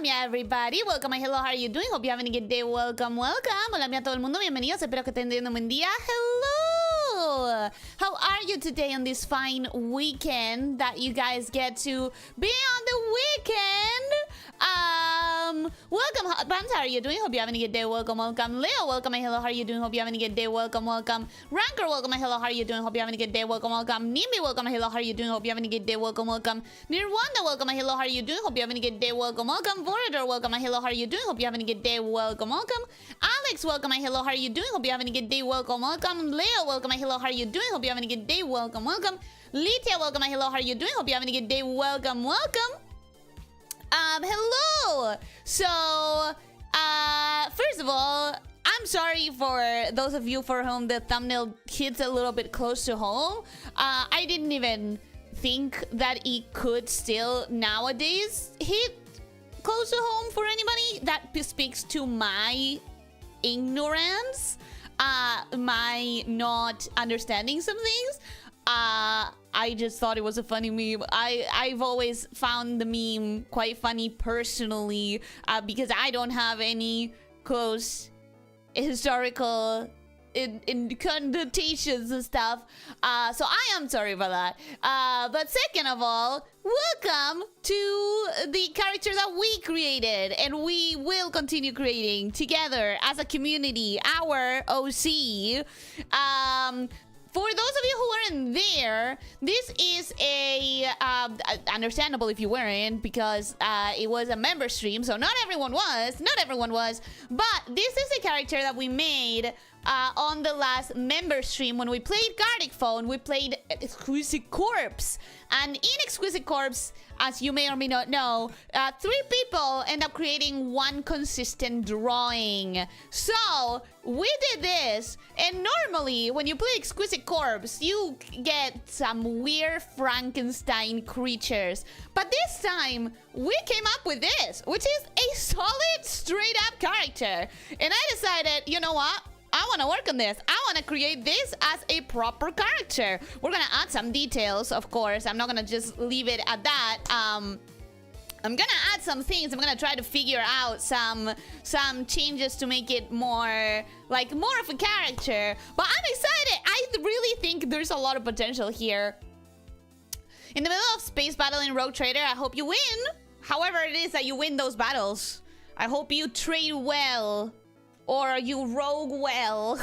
lamia, everybody. Welcome, hello, how are you doing? Hope you're having a good day. Welcome, welcome. Hola, a todo el mundo. Bienvenidos. Espero que estén teniendo un buen día. Hello. How are you today on this fine weekend that you guys get to be on the weekend? Welcome, Pants. How are you doing? Hope you're having a good day. Welcome, welcome. Leo, welcome, hello, how are you doing? Hope you're having a good day. Welcome, welcome. Ranker, welcome, hello, how are you doing? Hope you're having a good day. Welcome, welcome. Nimbi, welcome, hello, how are you doing? Hope you're having a good day. Welcome, welcome. Nirwanda, welcome, hello, how are you doing? Hope you're having a good day. Welcome, welcome. Vorador, welcome, hello, how are you doing? Hope you're having a good day. Welcome, welcome. Alex, welcome, hello, how are you doing? Hope you're having a good day. Welcome, welcome. Leo, welcome, hello, how are you doing? Hope you're having a good day. Welcome, welcome. Lydia, welcome, hello, how are you doing? Hope you're having a good day. Welcome, welcome. Hello. So, first of all, I'm sorry for those of you for whom the thumbnail hits a little bit close to home. I didn't even think that it could still nowadays hit close to home for anybody. That speaks to my ignorance, my not understanding some things. I just thought it was a funny meme. I've always found the meme quite funny personally, because I don't have any close historical in connotations and stuff. So I am sorry for that. But second of all, welcome to the character that we created and we will continue creating together as a community, our OC. For those of you who weren't there, this is a understandable if you weren't, because it was a member stream, so not everyone was, but this is a character that we made on the last member stream. When we played Gartic phone, we played Exquisite Corpse, and in Exquisite Corpse, as you may or may not know, 3 people end up creating one consistent drawing. So we did this, and normally when you play Exquisite Corpse, you get some weird Frankenstein creatures. But this time, we came up with this, which is a solid, straight-up character. And I decided, you know what? I want to work on this. I want to create this as a proper character. We're going to add some details, of course. I'm not going to just leave it at that. I'm going to add some things. I'm going to try to figure out some changes to make it more, like, more of a character. But I'm excited. I really think there's a lot of potential here. In the middle of space battle in Rogue Trader, I hope you win. However it is that you win those battles. I hope you trade well. Or you rogue well.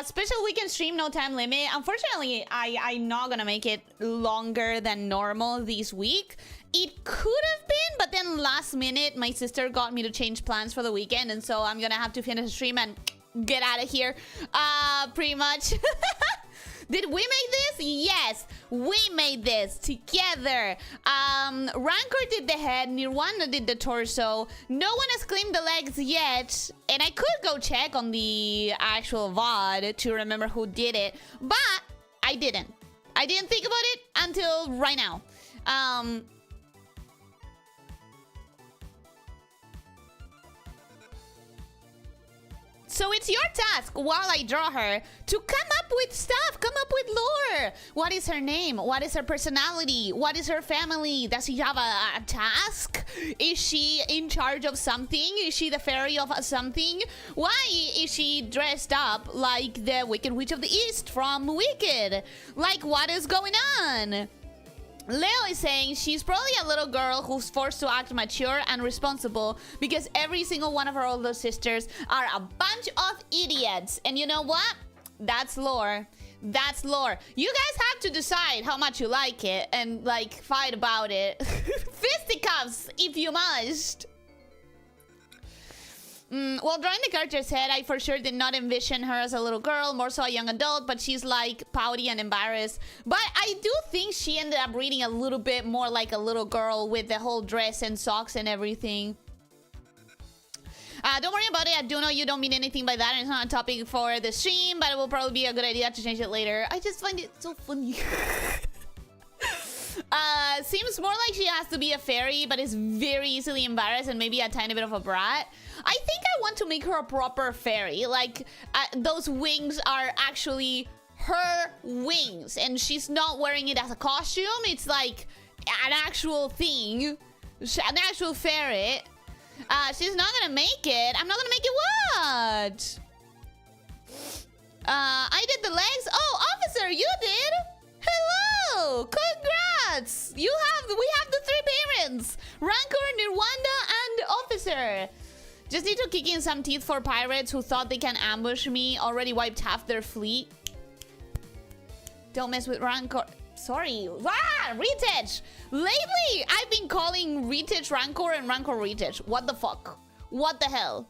Special weekend stream, no time limit. Unfortunately, I'm not gonna make it longer than normal this week. It could have been, but then last minute, my sister got me to change plans for the weekend, and so I'm gonna have to finish the stream and get out of here. Pretty much. Did we make this? Yes, we made this together. Rancor did the head, Nirwanda did the torso. No one has claimed the legs yet, and I could go check on the actual VOD to remember who did it, but I didn't. I didn't think about it until right now. So it's your task while I draw her to come up with stuff, come up with lore. What is her name? What is her personality? What is her family? Does she have a task? Is she in charge of something? Is she the fairy of something? Why is she dressed up like the Wicked Witch of the East from Wicked? Like, what is going on? Leo is saying she's probably a little girl who's forced to act mature and responsible because every single one of her older sisters are a bunch of idiots. And you know what? That's lore. That's lore. You guys have to decide how much you like it and, like, fight about it. Fisticuffs, if you must. Well, drawing the character's head, I for sure did not envision her as a little girl, more so a young adult, but she's like pouty and embarrassed. But I do think she ended up reading a little bit more like a little girl with the whole dress and socks and everything. Don't worry about it. I do know you don't mean anything by that, and it's not a topic for the stream, but it will probably be a good idea to change it later. I just find it so funny. Seems more like she has to be a fairy, but is very easily embarrassed and maybe a tiny bit of a brat. I think I want to make her a proper fairy. Like, those wings are actually her wings, and she's not wearing it as a costume. It's like an actual thing, an actual ferret. She's not gonna make it. I'm not gonna make it what? I did the legs. Oh, officer, you did? Hello! Congrats! We have the 3 parents. Rancor, Nirwanda, and officer. Just need to kick in some teeth for pirates who thought they can ambush me. Already wiped half their fleet. Don't mess with Rancor. Sorry. Retouch! Lately, I've been calling Retouch Rancor and Rancor Retouch. What the fuck? What the hell?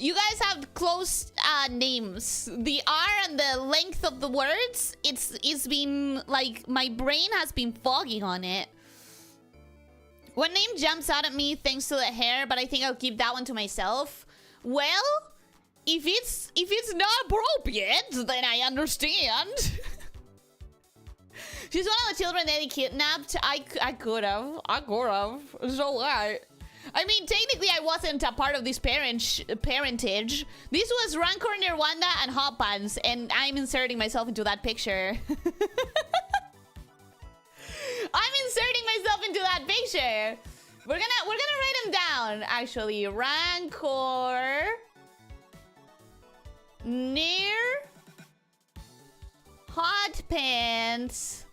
You guys have close names. The R and the length of the words, it's been like my brain has been fogging on it. One name jumps out at me thanks to the hair, but I think I'll keep that one to myself. Well, if it's not appropriate, then I understand. She's one of the children that he kidnapped. I could have. So what? I mean, technically, I wasn't a part of this parentage. This was Rancor, Nirwanda, and Hot Pants, and I'm inserting myself into that picture. I'm inserting myself into that picture. We're gonna write them down. Actually, Rancor, Nir, Hot Pants.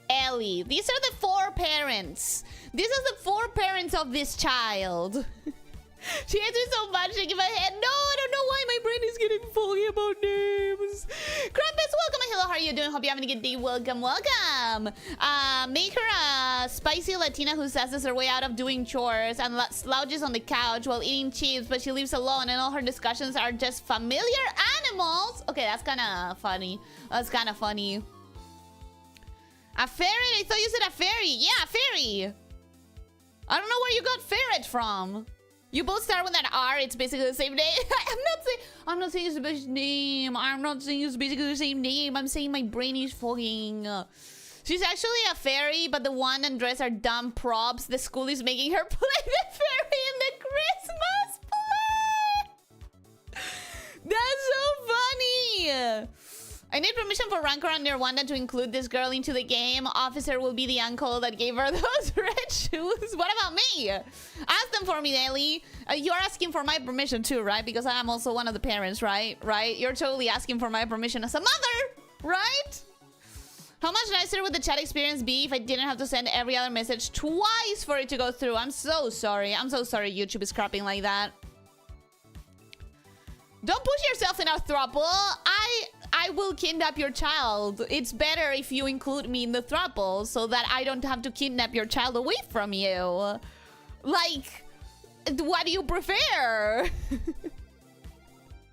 Ellie. These are the 4 parents. These are the 4 parents of this child. She hates me so much, shaking my head. No, I don't know why my brain is getting foggy about names. Krampus, welcome. Hello, how are you doing? Hope you're having a good day. Welcome, welcome. Make her a spicy Latina who sasses her way out of doing chores and slouches on the couch while eating chips, but she leaves alone and all her discussions are just familiar animals. Okay, that's kind of funny. That's kind of funny. A ferret? I thought you said a fairy. Yeah, a fairy. I don't know where you got ferret from. You both start with that R. It's basically the same name. I'm not saying it's the best name. I'm not saying it's basically the same name. I'm saying my brain is fogging. She's actually a fairy, but the wand and dress are dumb props. The school is making her play the fairy in the Christmas play. That's so funny. I need permission for Rancor and Nirwanda to include this girl into the game. Officer will be the uncle that gave her those red shoes. What about me? Ask them for me, Ellie. You're asking for my permission too, right? Because I am also one of the parents, right? Right? You're totally asking for my permission as a mother, right? How much nicer would the chat experience be if I didn't have to send every other message twice for it to go through? I'm so sorry. I'm so sorry YouTube is crapping like that. Don't push yourself in a throuple. I will kidnap your child. It's better if you include me in the throuple so that I don't have to kidnap your child away from you. Like, what do you prefer?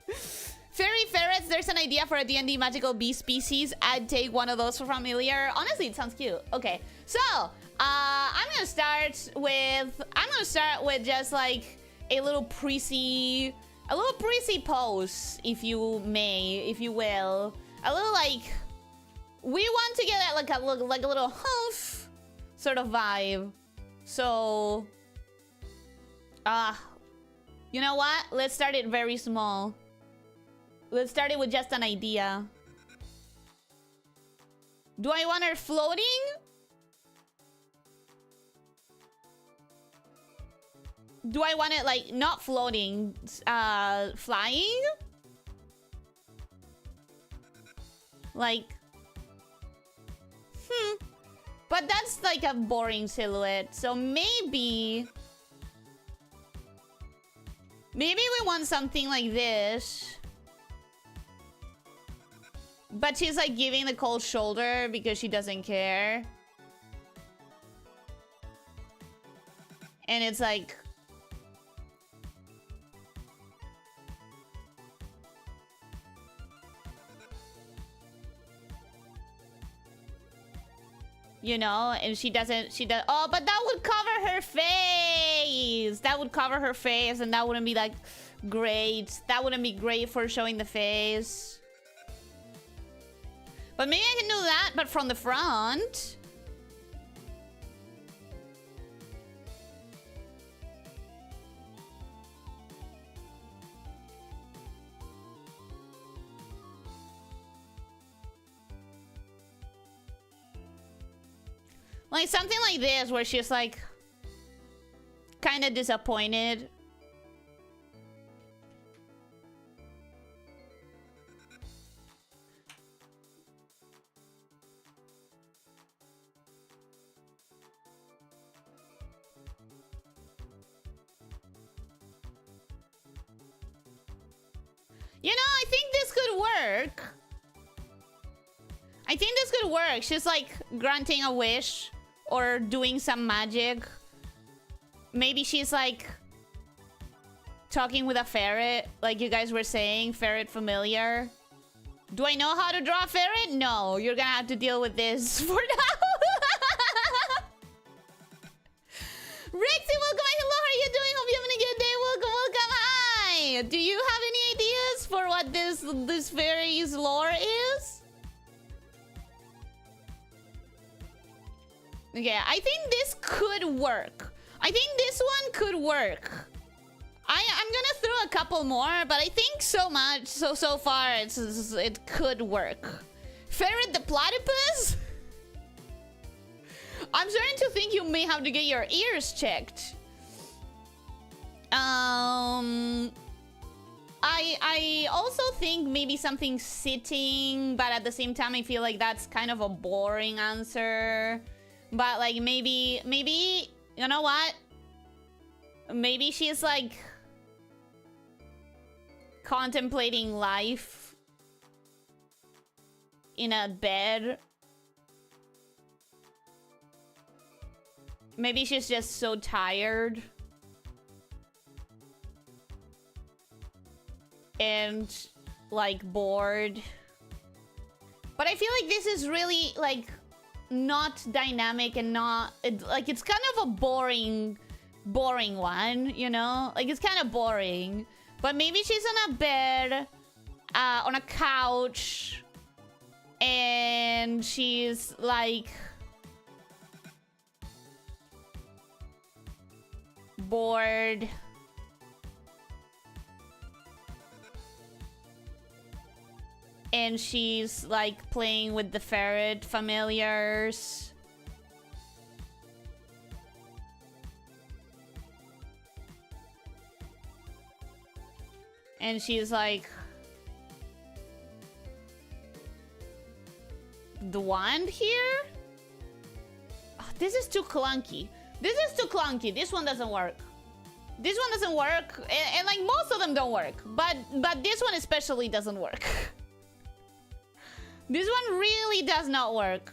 Fairy ferrets, there's an idea for a D&D magical bee species. I'd take one of those for familiar. Honestly, it sounds cute. Okay, so I'm gonna start with just like a little prissy pose, if you may, if you will. A little like, we want to get like a little humph sort of vibe. So, you know what? Let's start it very small. Let's start it with just an idea. Do I want her floating? Do I want it like not floating, flying? Like, but that's like a boring silhouette. So maybe we want something like this. But she's like giving the cold shoulder because she doesn't care. And it's like, you know, and she does. Oh, but that would cover her face. That would cover her face, and that wouldn't be like great. That wouldn't be great for showing the face. But maybe I can do that, but from the front. Like something like this where she's like kind of disappointed. You know, I think this could work. I think this could work. She's like granting a wish or doing some magic. Maybe she's like talking with a ferret, like you guys were saying, ferret familiar. Do I know how to draw a ferret? No, you're gonna have to deal with this for now. Rexy, welcome. Hello, how are you doing? Hope you're having a good day. Welcome, welcome. Hi. Do you have any ideas for what this fairy's lore is? Okay, I think this could work. I think this one could work. I'm gonna throw a couple more, but I think so far it could work. Ferret the platypus? I'm starting to think you may have to get your ears checked. I also think maybe something sitting, but at the same time I feel like that's kind of a boring answer. But like maybe, you know what? Maybe she's like contemplating life in a bed. Maybe she's just so tired. And like bored. But I feel like this is really like not dynamic and not like it's kind of a boring one, you know? Like it's kind of boring. But maybe she's on a bed, on a couch, and she's like bored. And she's like playing with the ferret familiars. And she's like the wand here? Oh, this is too clunky. This is too clunky. This one doesn't work. This one doesn't work. And like most of them don't work. But this one especially doesn't work. This one really does not work.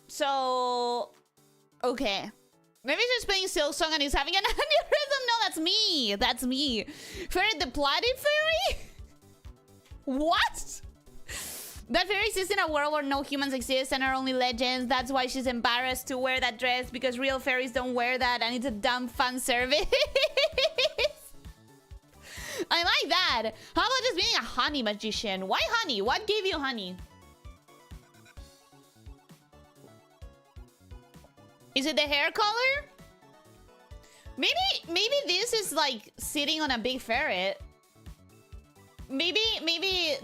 So, okay. Maybe she's playing Silk Song and he's having an aneurysm. No, that's me. That's me. Ferret the Platy Fairy? What? That fairy exists in a world where no humans exist and are only legends. That's why she's embarrassed to wear that dress, because real fairies don't wear that and it's a dumb fan service. I like that. How about just being a honey magician? Why honey? What gave you honey? Is it the hair color? Maybe this is like sitting on a big ferret. Maybe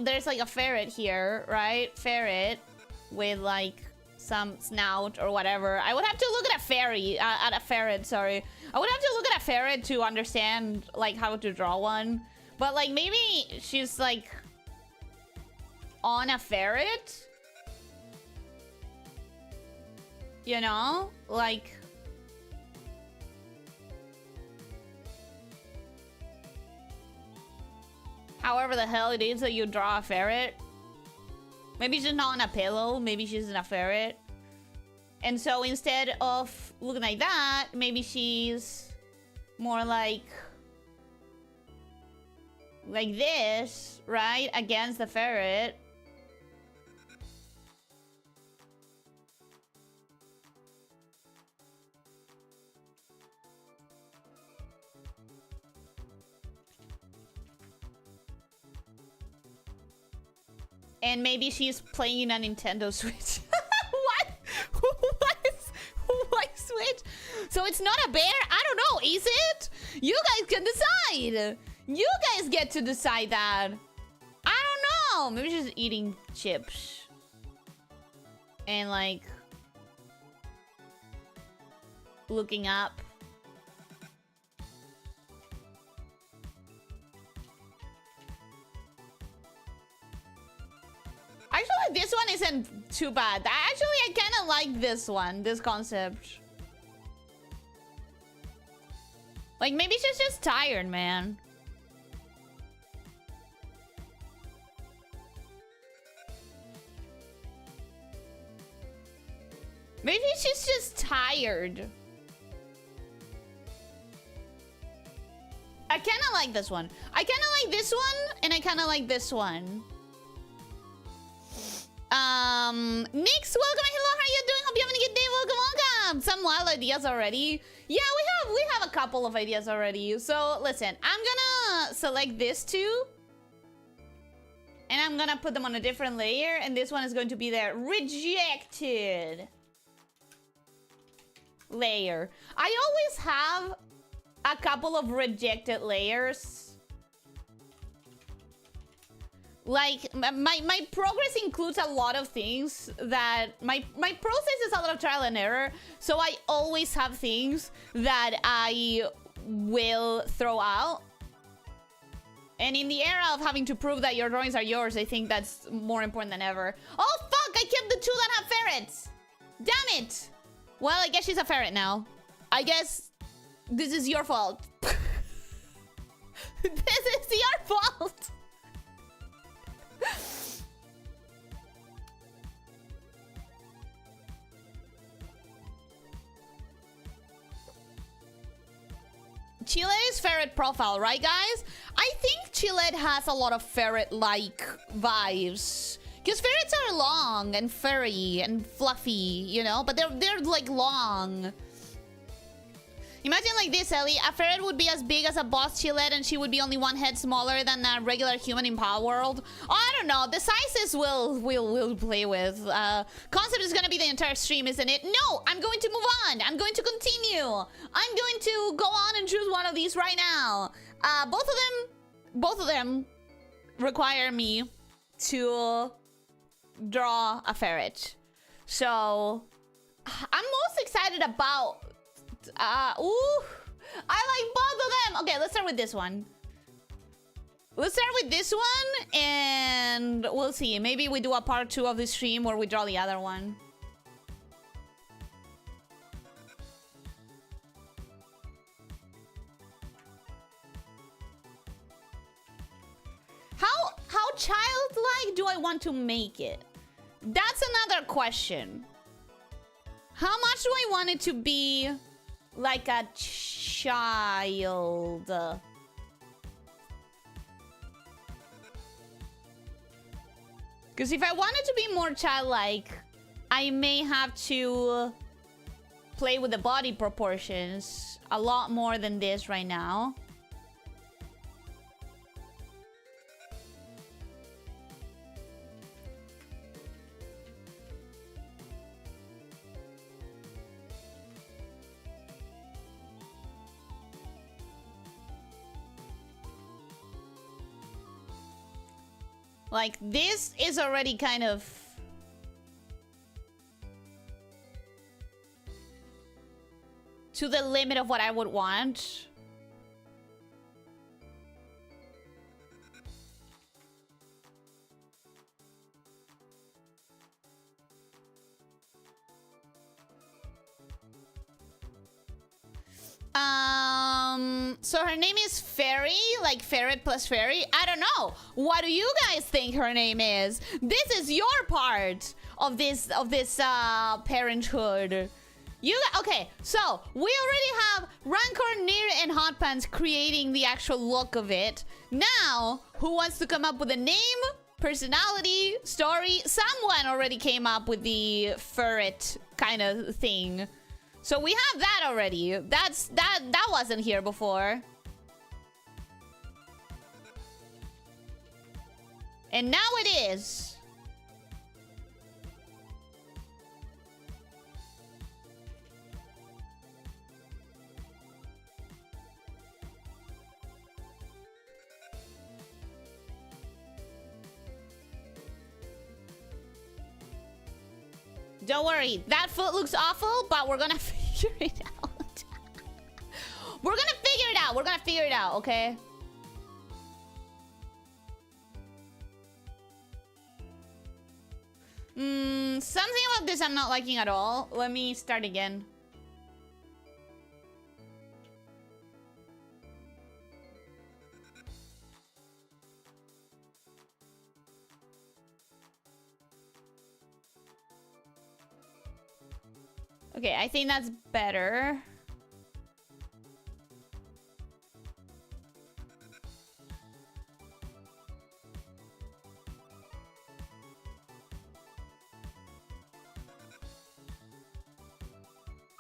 there's like a ferret here, right? Ferret with like some snout or whatever. I would have to look at a ferret, sorry. I would have to look at a ferret to understand like how to draw one. But like maybe she's like on a ferret? You know? Like however the hell it is that you draw a ferret. Maybe she's not on a pillow. Maybe she's in a ferret. And so instead of looking like that, maybe she's more like this, right? Against the ferret. And maybe she's playing a Nintendo Switch. Why Switch? So it's not a bear? I don't know. Is it? You guys can decide. You guys get to decide that. I don't know. Maybe she's eating chips. And like... looking up. Actually, this one isn't too bad. Actually, I kind of like this one, this concept. Like, maybe she's just tired, man. Maybe she's just tired. I kind of like this one. I kind of like this one, and I kind of like this one. Nix, welcome. Hello, how are you doing? Hope you're having a good day. Welcome, welcome. Some wild ideas already. Yeah, we have a couple of ideas already. So listen, I'm gonna select this two, and I'm gonna put them on a different layer, and this one is going to be the rejected layer. I always have a couple of rejected layers. Like, my progress includes a lot of things that... My process is a lot of trial and error. So I always have things that I will throw out. And in the era of having to prove that your drawings are yours, I think that's more important than ever. Oh, fuck! I kept the two that have ferrets! Damn it! Well, I guess she's a ferret now. I guess this is your fault. This is your fault! Chile's ferret profile, right, guys? I think Chile has a lot of ferret-like vibes. Because ferrets are long and furry and fluffy, you know? But they're like long. Imagine like this, Ellie. A ferret would be as big as a boss Chillet, and she would be only one head smaller than a regular human in Power World. Oh, I don't know. The sizes we'll play with. Concept is gonna be the entire stream, isn't it? No, I'm going to move on. I'm going to continue. I'm going to go on and choose one of these right now. Both of them require me to draw a ferret. So I'm most excited about... ooh, I like both of them. Okay, let's start with this one. Let's start with this one, and we'll see. Maybe we do a part 2 of the stream where we draw the other one. How childlike do I want to make it? That's another question. How much do I want it to be like a child? Because if I want it to be more childlike, I may have to play with the body proportions a lot more than this right now. Like, this is already kind of... to the limit of what I would want. So her name is Fairy, like ferret plus fairy. I don't know. What do you guys think her name is? This is your part of this parenthood. Okay, so we already have Rancor, Nir, and Hot Pants creating the actual look of it. Now, who wants to come up with a name, personality, story? Someone already came up with the ferret kind of thing. So we have that already. That wasn't here before. And now it is. Don't worry. That foot looks awful, but we're gonna figure it out. We're gonna figure it out. We're gonna figure it out, okay? Something about this I'm not liking at all. Let me start again. Okay, I think that's better.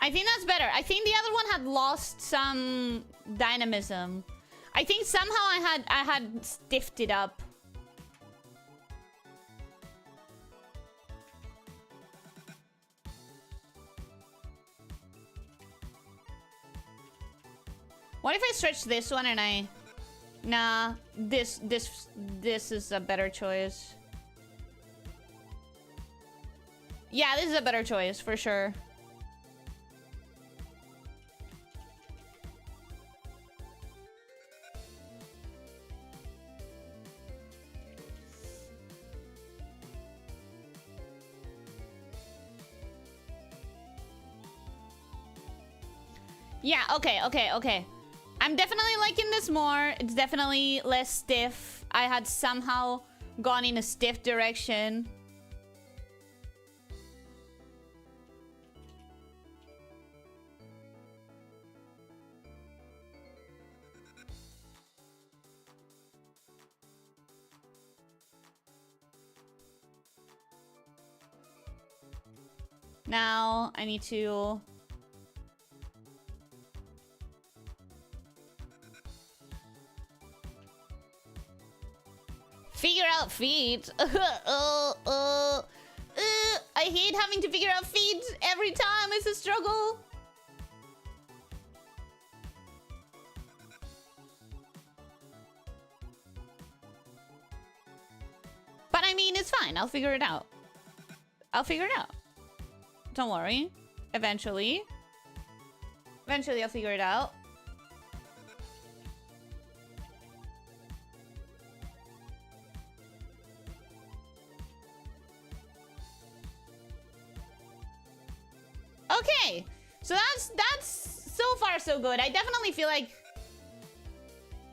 I think that's better. I think the other one had lost some dynamism. I think somehow I had stiffed it up. What if I stretch this one and I... Nah, this is a better choice. Yeah, this is a better choice for sure. Yeah, okay. I'm definitely liking this more. It's definitely less stiff. I had somehow gone in a stiff direction. Now I need to... figure out feet. I hate having to figure out feet every time. It's a struggle. But I mean, it's fine. I'll figure it out. Don't worry. Eventually I'll figure it out. Okay, so that's so far so good. I definitely feel like...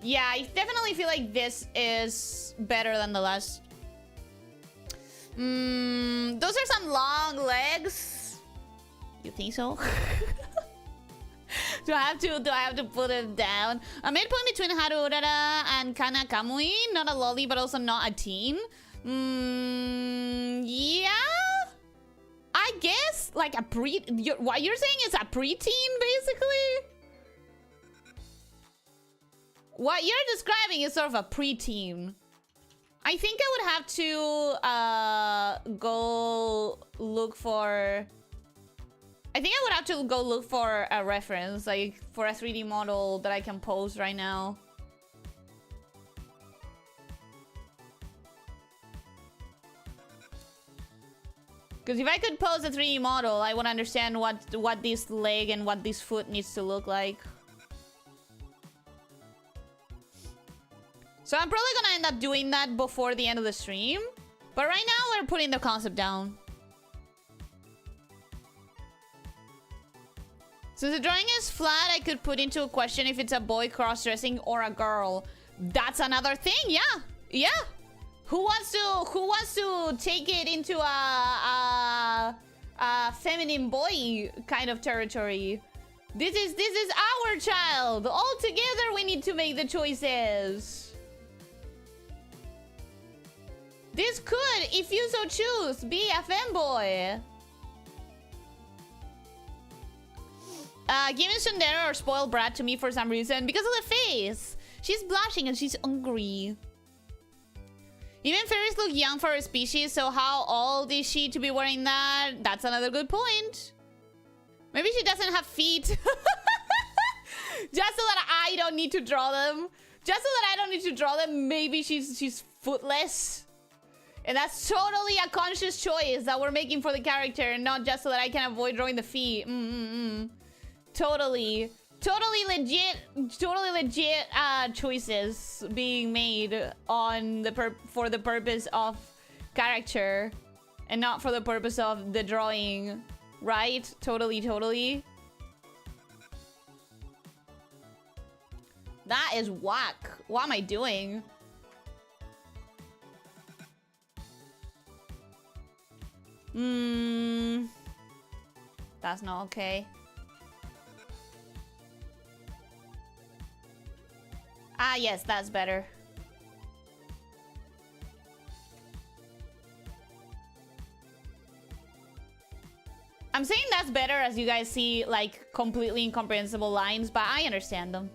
Yeah, I definitely feel like this is better than the last. Those are some long legs. You think so? Do I have to put it down? A midpoint between Haruurara and Kana Kamui. Not a lolly, but also not a teen. Yeah. I guess like a what you're saying is a preteen, basically. What you're describing is sort of a preteen. I think I would have to go look for... I think I would have to go look for a reference, like for a 3D model that I can pose right now. Because if I could pose a 3D model, I would understand what this leg and what this foot needs to look like. So I'm probably gonna end up doing that before the end of the stream. But right now, we're putting the concept down. Since the drawing is flat, I could put into a question if it's a boy cross-dressing or a girl. That's another thing, yeah. Yeah. Who wants to take it into a feminine boy kind of territory? This is our child. All together we need to make the choices. This could, if you so choose, be a femboy. Giving Sundera or spoiled brat to me for some reason because of the face. She's blushing and she's hungry. Even fairies look young for her species, so how old is she to be wearing that? That's another good point. Maybe she doesn't have feet. Just so that I don't need to draw them. Maybe she's footless. And that's totally a conscious choice that we're making for the character, and not just so that I can avoid drawing the feet. Totally legit choices being made on the for the purpose of character, and not for the purpose of the drawing, right? Totally. That is whack. What am I doing? That's not okay. Ah, yes, that's better. I'm saying that's better as you guys see, like, completely incomprehensible lines, but I understand them.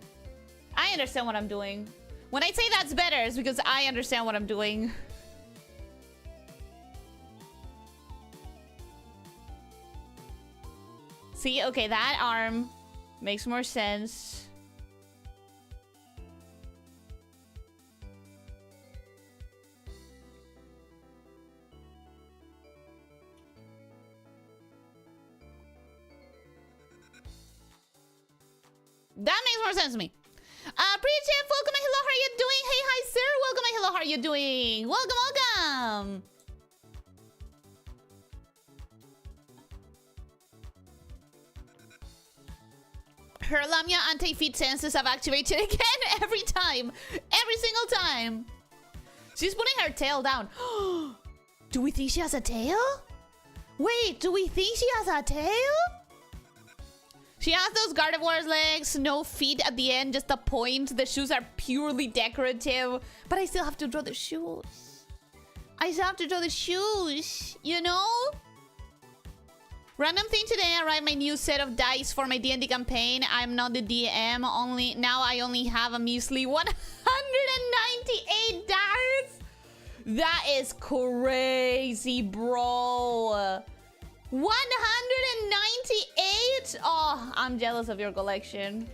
I understand what I'm doing. When I say that's better, it's because I understand what I'm doing. See, okay, that arm makes more sense. That makes more sense to me. Pre-chip, welcome, hello, how are you doing? Hey, hi, sir, welcome, hello, how are you doing? Welcome. Her lamia anti-feet senses have activated again every time. Every single time. She's putting her tail down. Do we think she has a tail? Wait, do we think she has a tail? She has those Gardevoir's legs, no feet at the end, just a point. The shoes are purely decorative. But I still have to draw the shoes. You know? Random thing today, I write my new set of dice for my D&D campaign. I'm not the DM, now I only have a measly 198 dice. That is crazy, bro. 198? Oh, I'm jealous of your collection.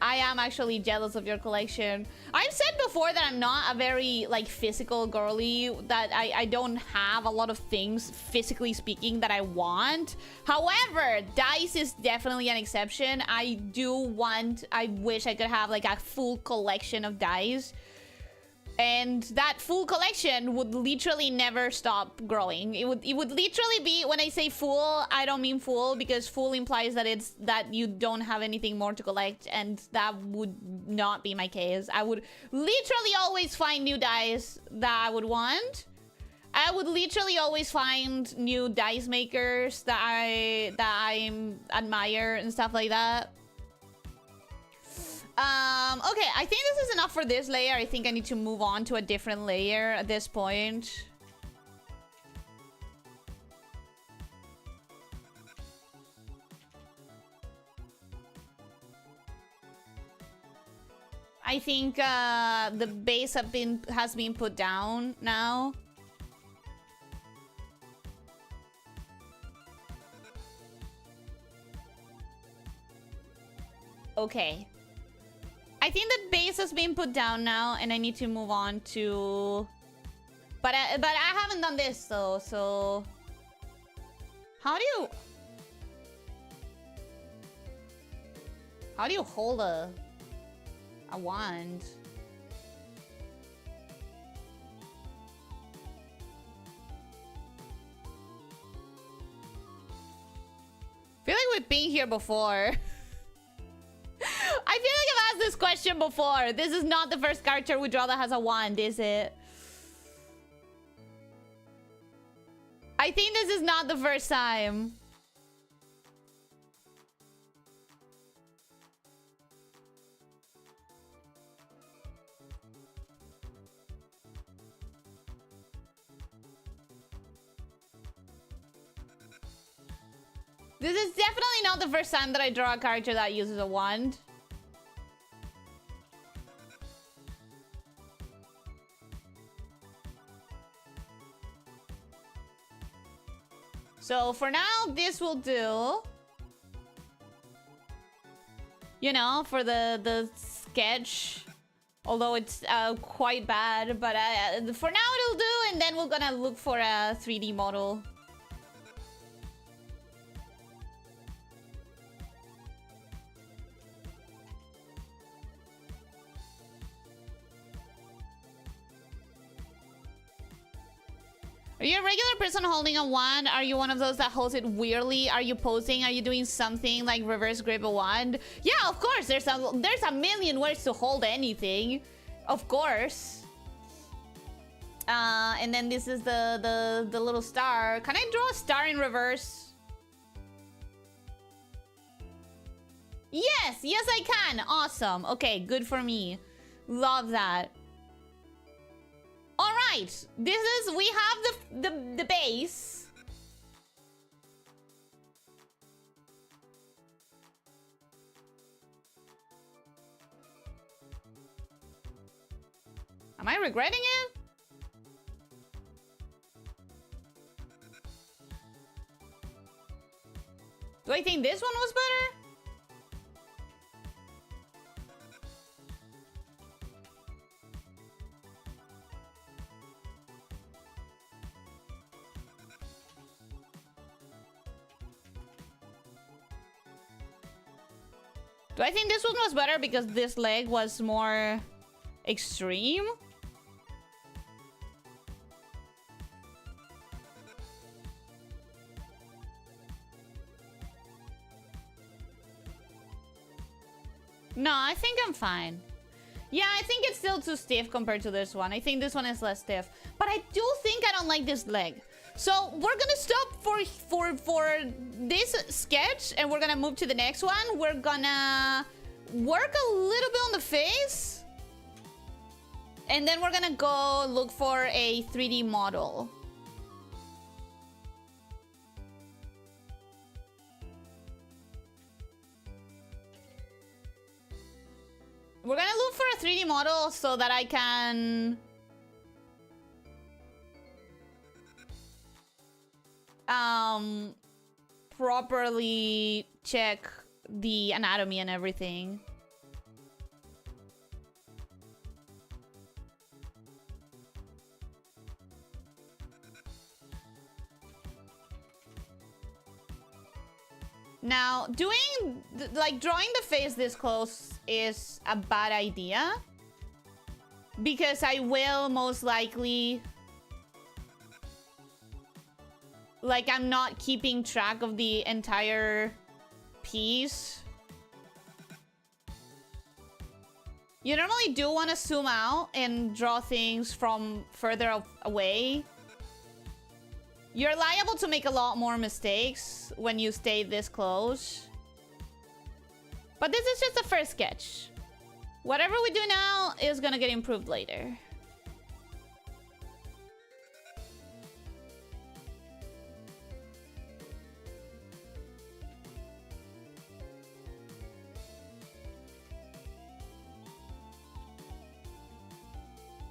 I am actually jealous of your collection. I've said before that I'm not a very, like, physical girly, that I don't have a lot of things, physically speaking, that I want. However, dice is definitely an exception. I wish I could have, like, a full collection of dice. And that full collection would literally never stop growing. It would literally be, when I say full, I don't mean full, because full implies that you don't have anything more to collect, and that would not be my case. I would literally always find new dice that I would want. I would literally always find new dice makers that I admire and stuff like that. Okay, I think this is enough for this layer. I think I need to move on to a different layer at this point. I think the base has been put down now. Okay. I think the base has been put down now, and I need to move on to... But I haven't done this, though, so... How do you hold a wand? I feel like we've been here before. I feel like I've asked this question before. This is not the first character we draw that has a wand, is it? I think this is not the first time. This is definitely not the first time that I draw a character that uses a wand. So for now, this will do. You know, for the sketch. Although it's quite bad, but for now it'll do, and then we're gonna look for a 3D model. Are you a regular person holding a wand? Are you one of those that holds it weirdly? Are you posing? Are you doing something like reverse grip a wand? Yeah, of course. There's a million ways to hold anything. Of course. And then this is the little star. Can I draw a star in reverse? Yes, yes I can. Awesome. Okay, good for me. Love that. All right, we have the base. Am I regretting it? Do I think this one was better? Do I think this one was better because this leg was more extreme? No, I think I'm fine. Yeah, I think it's still too stiff compared to this one. I think this one is less stiff. But I do think I don't like this leg. So we're gonna stop for this sketch and we're gonna move to the next one. We're gonna work a little bit on the face. And then we're gonna go look for a 3D model. We're gonna look for a 3D model so that I can properly check the anatomy and everything. Now, drawing the face this close is a bad idea. Because I will most likely... I'm not keeping track of the entire piece. You normally do want to zoom out and draw things from further away. You're liable to make a lot more mistakes when you stay this close. But this is just the first sketch. Whatever we do now is gonna get improved later.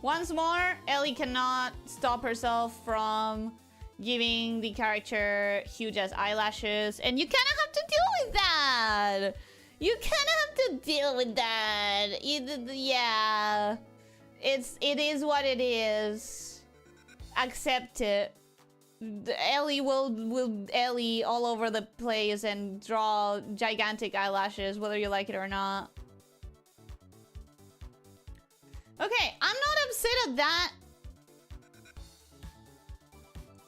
Once more, Ellie cannot stop herself from giving the character huge ass eyelashes, and you kind of have to deal with that. You kind of have to deal with that. Yeah, it is what it is. Accept it. Ellie will Ellie all over the place and draw gigantic eyelashes, whether you like it or not. Okay, I'm not upset at that.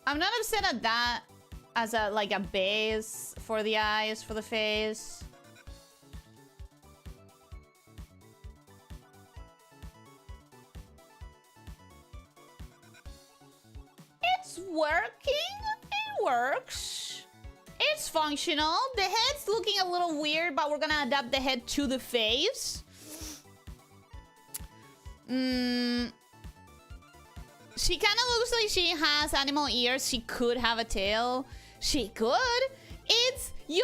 I'm not upset at that as a base for the eyes, for the face. It's working. It works. It's functional. The head's looking a little weird, but we're gonna adapt the head to the face. She kind of looks like she has animal ears. She could have a tail. She could. It's your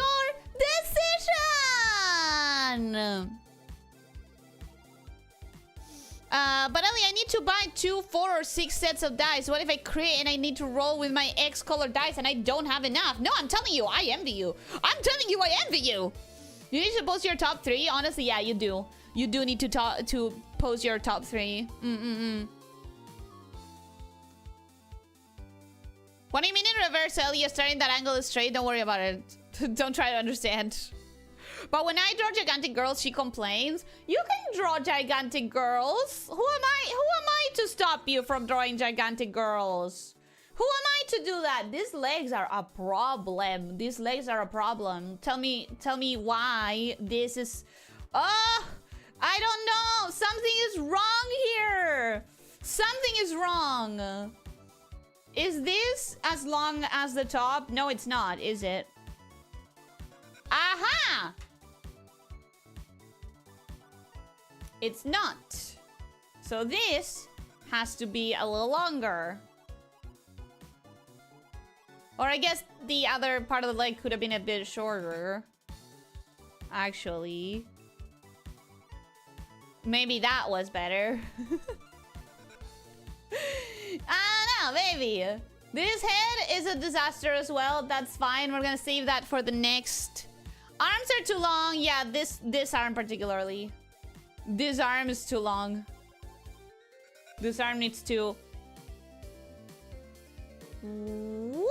decision! But Ellie, I need to buy 2, 4, or 6 sets of dice. What if I create and I need to roll with my X colored dice and I don't have enough? No, I'm telling you, I envy you. I'm telling you, I envy you. You need to post your top 3. Honestly, yeah, you do. You do need to post your top 3. What do you mean in reverse, Ellie? Starting that angle is straight. Don't worry about it. Don't try to understand. But when I draw gigantic girls, she complains. You can draw gigantic girls. Who am I to stop you from drawing gigantic girls? Who am I to do that? These legs are a problem. These legs are a problem. Tell me why this is... Oh, I don't know. Something is wrong here. Something is wrong. Is this as long as the top? No, it's not, is it? Aha! It's not. So this has to be a little longer. Or I guess the other part of the leg could have been a bit shorter. Actually. Maybe that was better. I don't know, maybe. This head is a disaster as well. That's fine. We're gonna save that for the next. Arms are too long. Yeah, this arm particularly. This arm is too long. This arm needs to... Whoop.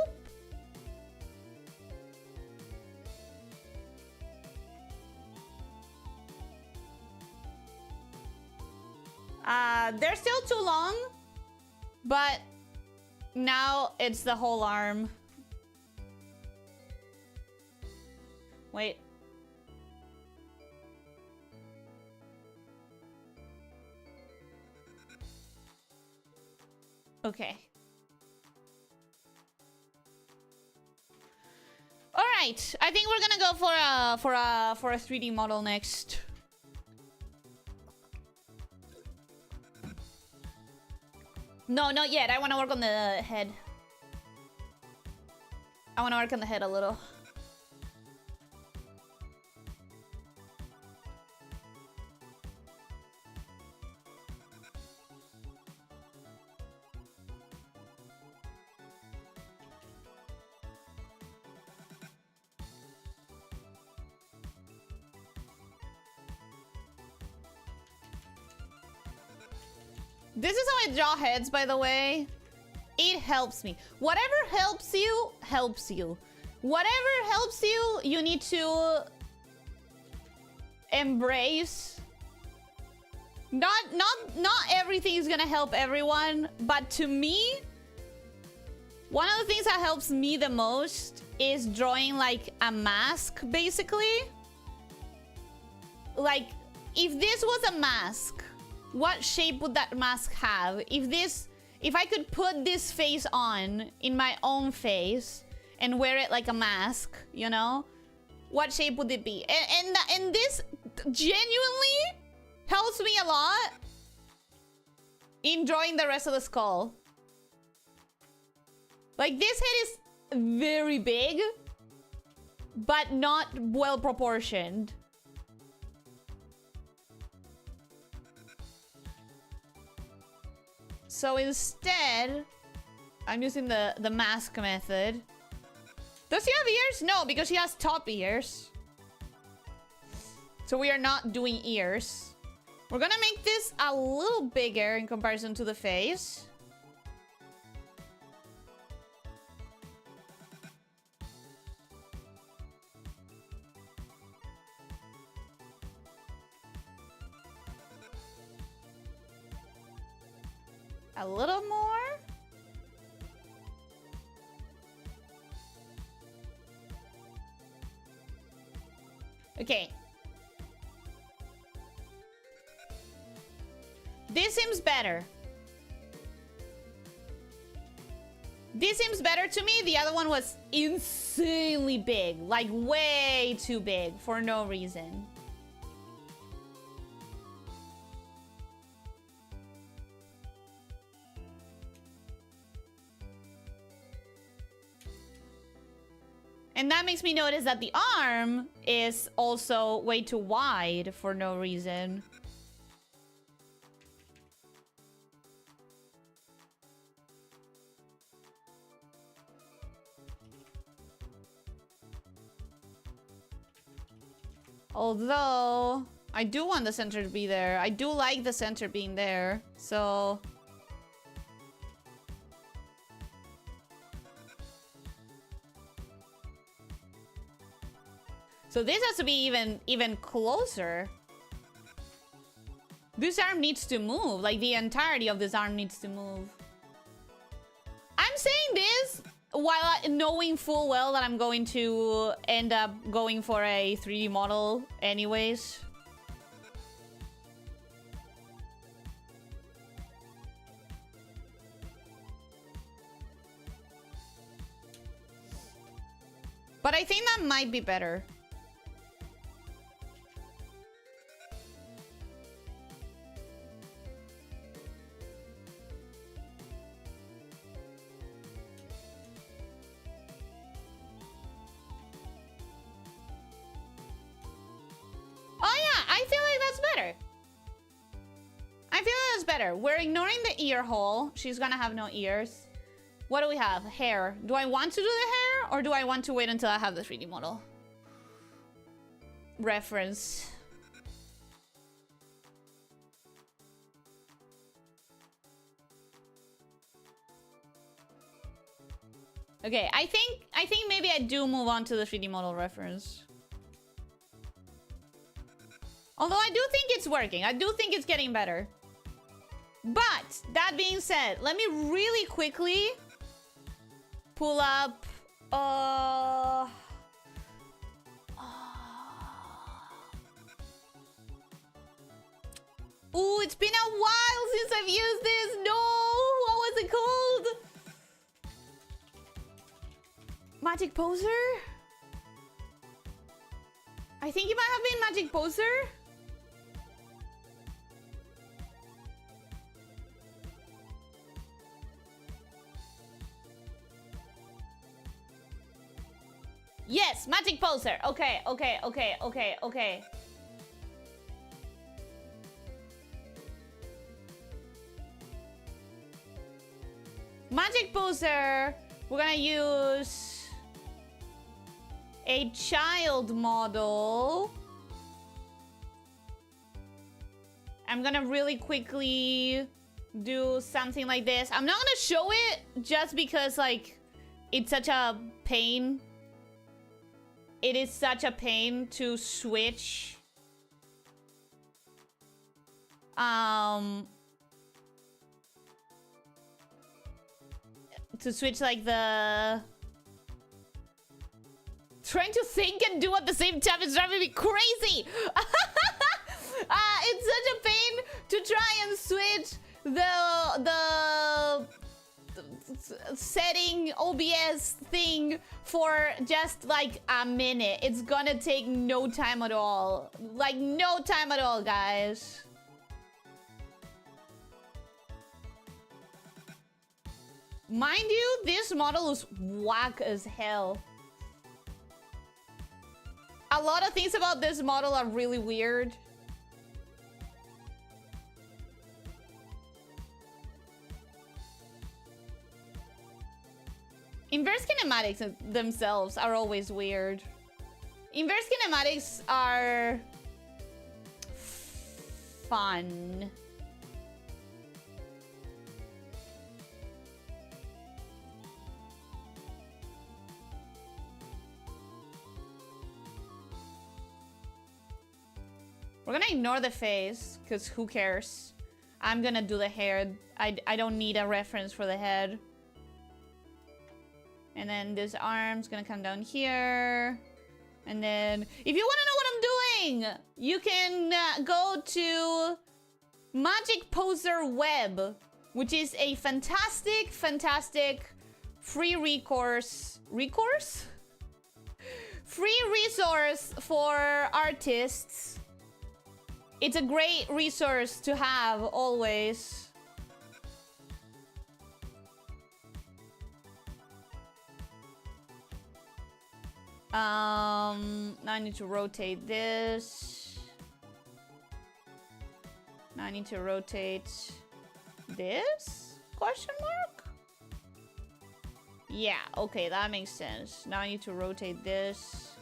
They're still too long. But now it's the whole arm. Wait. Okay. All right. I think we're gonna go for a 3D model next. No, not yet. I want to work on the head. I want to work on the head a little. This is how I draw heads, by the way. It helps me. Whatever helps you, helps you. Whatever helps you, you need to embrace. Not everything is gonna help everyone, but to me, one of the things that helps me the most is drawing like a mask, basically. Like, if this was a mask, what shape would that mask have? If I could put this face on in my own face and wear it like a mask, you know, what shape would it be? And this genuinely helps me a lot in drawing the rest of the skull. Like, this head is very big, but not well proportioned. So instead, I'm using the mask method. Does he have ears? No, because he has top ears. So we are not doing ears. We're gonna make this a little bigger in comparison to the face. A little more. Okay. This seems better. This seems better to me. The other one was insanely big. Like, way too big for no reason. And that makes me notice that the arm is also way too wide for no reason. Although, I do want the center to be there. I do like the center being there, so... So this has to be even closer. This arm needs to move. Like, the entirety of this arm needs to move. I'm saying this while knowing full well that I'm going to end up going for a 3D model anyways. But I think that might be better. Oh yeah, I feel like that's better. I feel like that's better. We're ignoring the ear hole. She's gonna have no ears. What do we have? Hair. Do I want to do the hair or do I want to wait until I have the 3D model? Reference. Okay, I think maybe I do move on to the 3D model reference. Although I do think it's working. I do think it's getting better. But that being said, let me really quickly pull up ooh, it's been a while since I've used this. No, what was it called? Magic Poser? I think it might have been Magic Poser. Yes, Magic Poser. Okay. Magic Poser. We're gonna use a child model. I'm gonna really quickly do something like this. I'm not gonna show it just because, like, it's such a pain. It is such a pain to switch. To switch, like, the... Trying to think and do at the same time is driving me crazy! It's such a pain to try and switch the setting OBS thing for just like a minute. It's gonna take no time at all. Like, no time at all, guys. Mind you, this model is whack as hell. A lot of things about this model are really weird. Inverse kinematics themselves are always weird. Inverse kinematics are fun. We're gonna ignore the face, because who cares? I'm gonna do the hair. I don't need a reference for the head. And then this arm's gonna come down here. And then, if you wanna know what I'm doing, you can go to Magic Poser Web, which is a fantastic free free resource for artists. It's a great resource to have always. Now I need to rotate this. Now I need to rotate this? Question mark? Yeah, okay, that makes sense. Now I need to rotate this.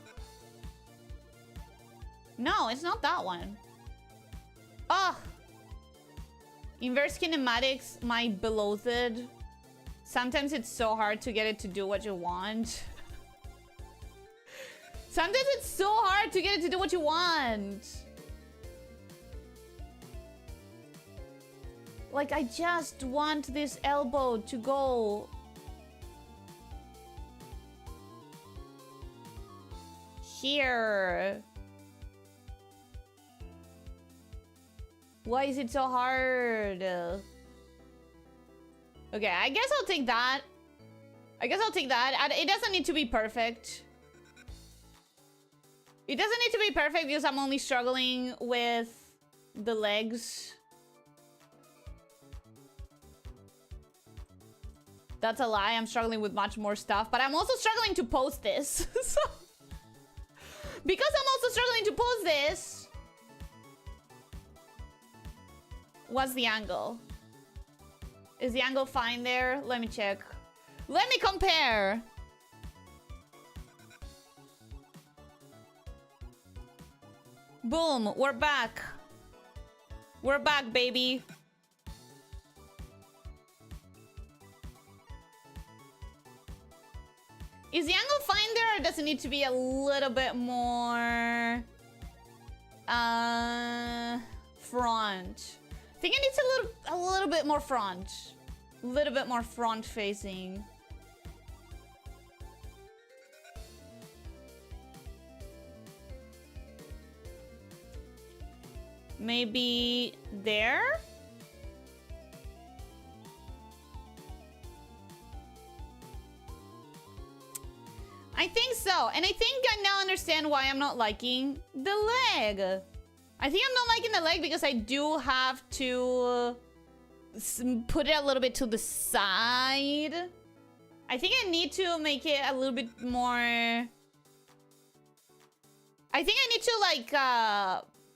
No, it's not that one. Oh! Inverse kinematics, my beloved. Sometimes it's so hard to get it to do what you want. Sometimes it's so hard to get it to do what you want. Like, I just want this elbow to go here. Why is it so hard? Okay, I guess I'll take that. I guess I'll take that. It doesn't need to be perfect. It doesn't need to be perfect because I'm only struggling with the legs. That's a lie. I'm struggling with much more stuff, but I'm also struggling to post this. So, because I'm also struggling to post this, what's the angle? Is the angle fine there? Let me check. Let me compare. Boom, we're back. We're back, baby. Is the angle fine there, or does it need to be a little bit more front? I think it needs a little bit more front. A little bit more front facing. Maybe there? I think so. And I think I now understand why I'm not liking the leg. I think I'm not liking the leg because I do have to put it a little bit to the side. I think I need to make it a little bit more... I think I need to, like,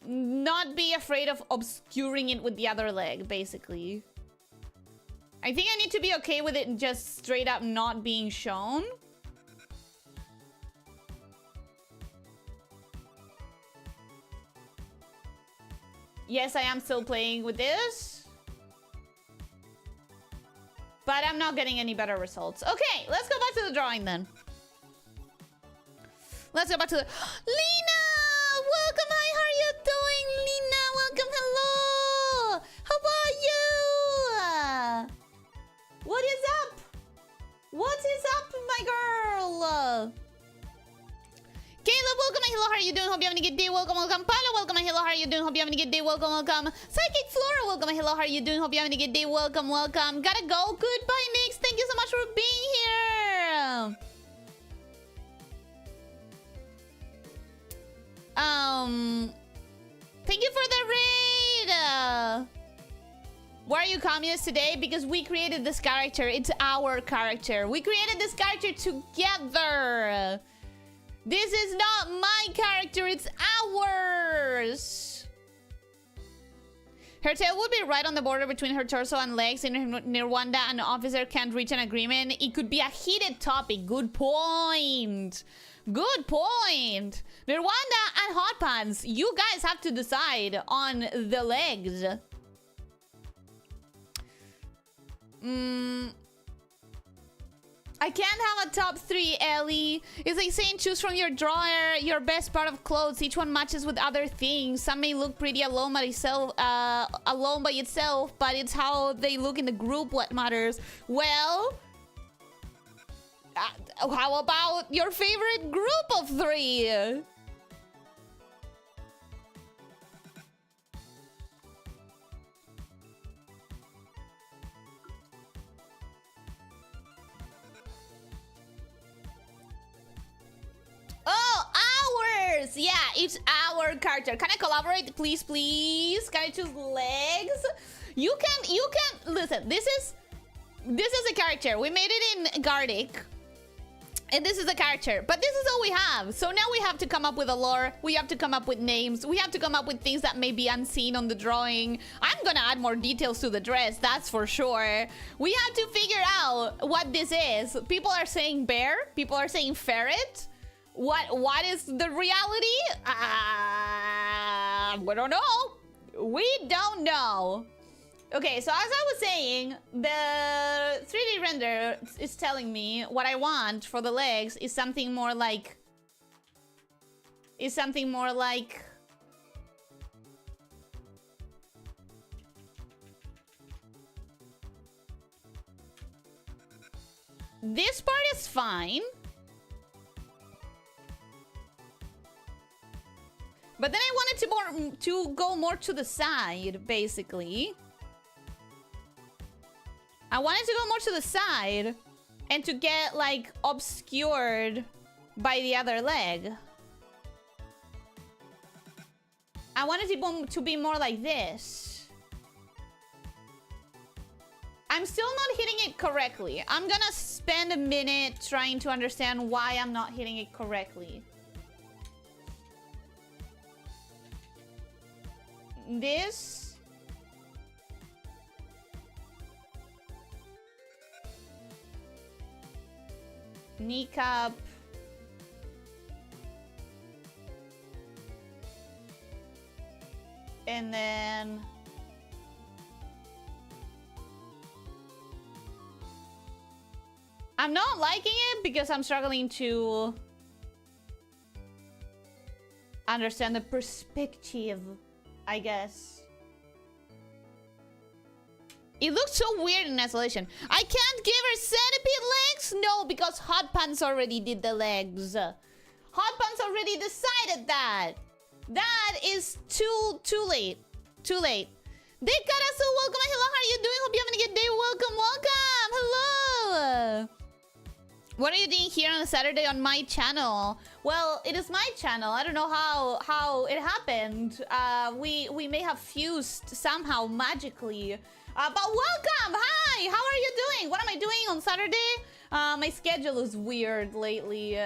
not be afraid of obscuring it with the other leg, basically. I think I need to be okay with it just straight up not being shown. Yes, I am still playing with this. But I'm not getting any better results. Okay, let's go back to the drawing then. Let's go back to the... Lena! Welcome! Hi, how are you doing, Lena? Welcome, hello! How are you? What is up? What is up, my girl? Caleb, welcome, hello, how are you doing? Hope you're having a good day. Welcome, welcome. Paolo, welcome, hello, how are you doing? Hope you're having a good day. Welcome, welcome. Psychic Flora, welcome, hello, how are you doing? Hope you're having a good day. Welcome, welcome. Gotta go. Goodbye, Nix. Thank you so much for being here. Thank you for the raid. Why are you communist today? Because we created this character. It's our character. We created this character together. This is not my character, it's ours! Her tail would be right on the border between her torso and legs. In Rwanda, an officer can't reach an agreement. It could be a heated topic. Good point. Good point. Rwanda and hot pants. You guys have to decide on the legs. I can't have a top 3, Ellie. It's like saying choose from your drawer your best part of clothes. Each one matches with other things. Some may look pretty alone by itself, but it's how they look in the group what matters. Well, how about your favorite group of 3? Oh, ours! Yeah, it's our character. Can I collaborate, please, please? Can I choose legs? You can, listen, this is a character. We made it in Gartic. And this is a character. But this is all we have. So now we have to come up with a lore. We have to come up with names. We have to come up with things that may be unseen on the drawing. I'm gonna add more details to the dress, that's for sure. We have to figure out what this is. People are saying bear. People are saying ferret. What is the reality? We don't know. We don't know. Okay, so as I was saying, the 3D render is telling me what I want for the legs is something more like is something more like... This part is fine. But then I wanted to go more to the side, basically. I wanted to go more to the side and to get, like, obscured by the other leg. I wanted it to be more like this. I'm still not hitting it correctly. I'm gonna spend a minute trying to understand why I'm not hitting it correctly. This... kneecap. And then... I'm not liking it because I'm struggling to understand the perspective, I guess. It looks so weird in isolation. I can't give her centipede legs? No, because Hot Pants already did the legs. Hot Pants already decided that. That is too late. Too late. Dick Carazo, welcome. Hello, how are you doing? Hope you're having a good day. Welcome, welcome. Hello. What are you doing here on a Saturday on my channel? Well, it is my channel. I don't know how it happened. We may have fused somehow magically. But welcome! Hi! How are you doing? What am I doing on Saturday? My schedule is weird lately.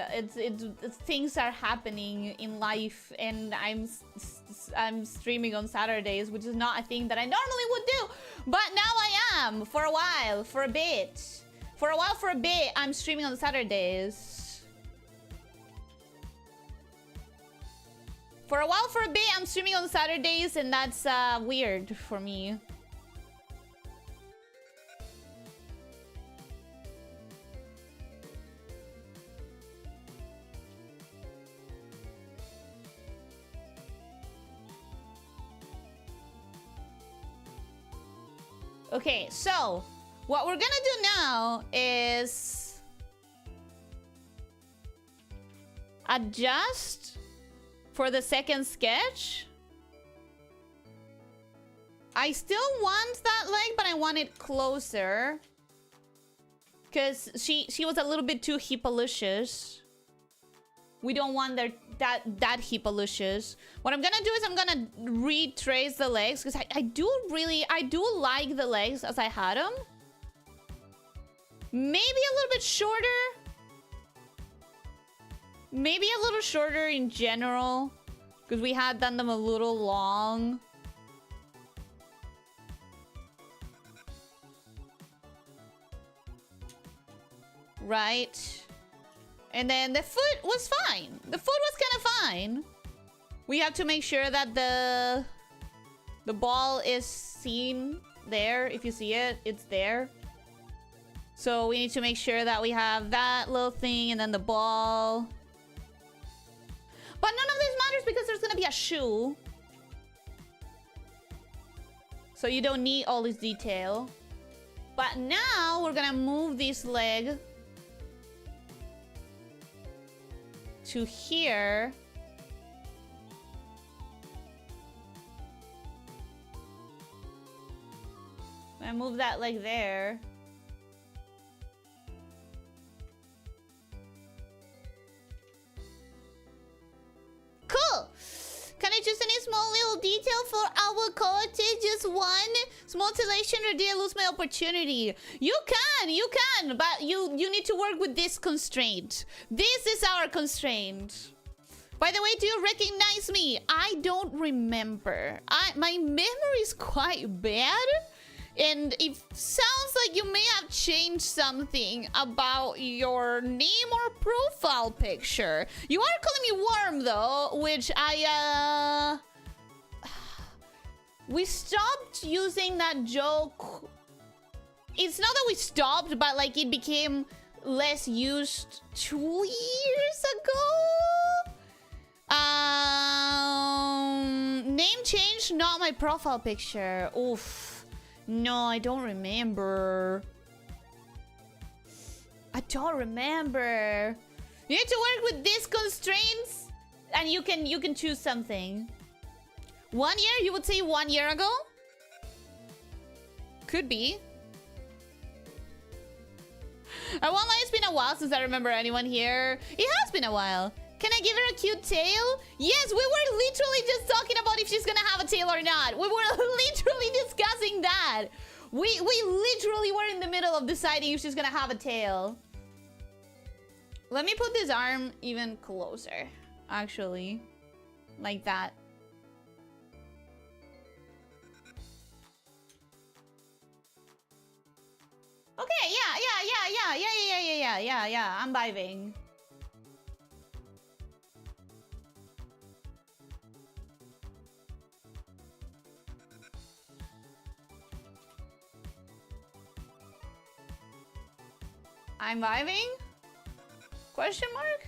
Things are happening in life, and I'm streaming on Saturdays, which is not a thing that I normally would do. But now I am for a while, for a bit. For a while, for a bit, I'm streaming on Saturdays. For a while, for a bit, I'm streaming on Saturdays, and that's weird for me. Okay, so what we're gonna do now is adjust for the second sketch. I still want that leg, but I want it closer because she was a little bit too hippalicious. We don't want that hippalicious. What I'm gonna do is I'm gonna retrace the legs because I do like the legs as I had them. Maybe a little bit shorter. Maybe a little shorter in general because we had done them a little long. Right. And then the foot was fine. The foot was kind of fine. We have to make sure that the ball is seen there. If you see it, it's there. So we need to make sure that we have that little thing and then the ball. But none of this matters because there's gonna be a shoe. So you don't need all this detail. But now we're gonna move this leg to here. I move that leg there. Cool! Can I just any small little detail for our cottage? Just one small selection, or did I lose my opportunity? You can, but you need to work with this constraint. This is our constraint. By the way, do you recognize me? I don't remember. My memory is quite bad. And it sounds like you may have changed something about your name or profile picture. You are calling me Worm, though, which we stopped using that joke. It's not that we stopped, but like it became less used 2 years ago. name changed, not my profile picture. Oof. No, I don't remember. I don't remember. You need to work with these constraints, and you can choose something. 1 year? You would say 1 year ago? Could be. I won't lie, it's been a while since I remember anyone here. It has been a while. Can I give her a cute tail? Yes, we were literally just talking about if she's gonna have a tail or not. We were literally discussing that. We literally were in the middle of deciding if she's gonna have a tail. Let me put this arm even closer, actually. Like that. Okay, yeah. I'm vibing. I'm vibing? Question mark?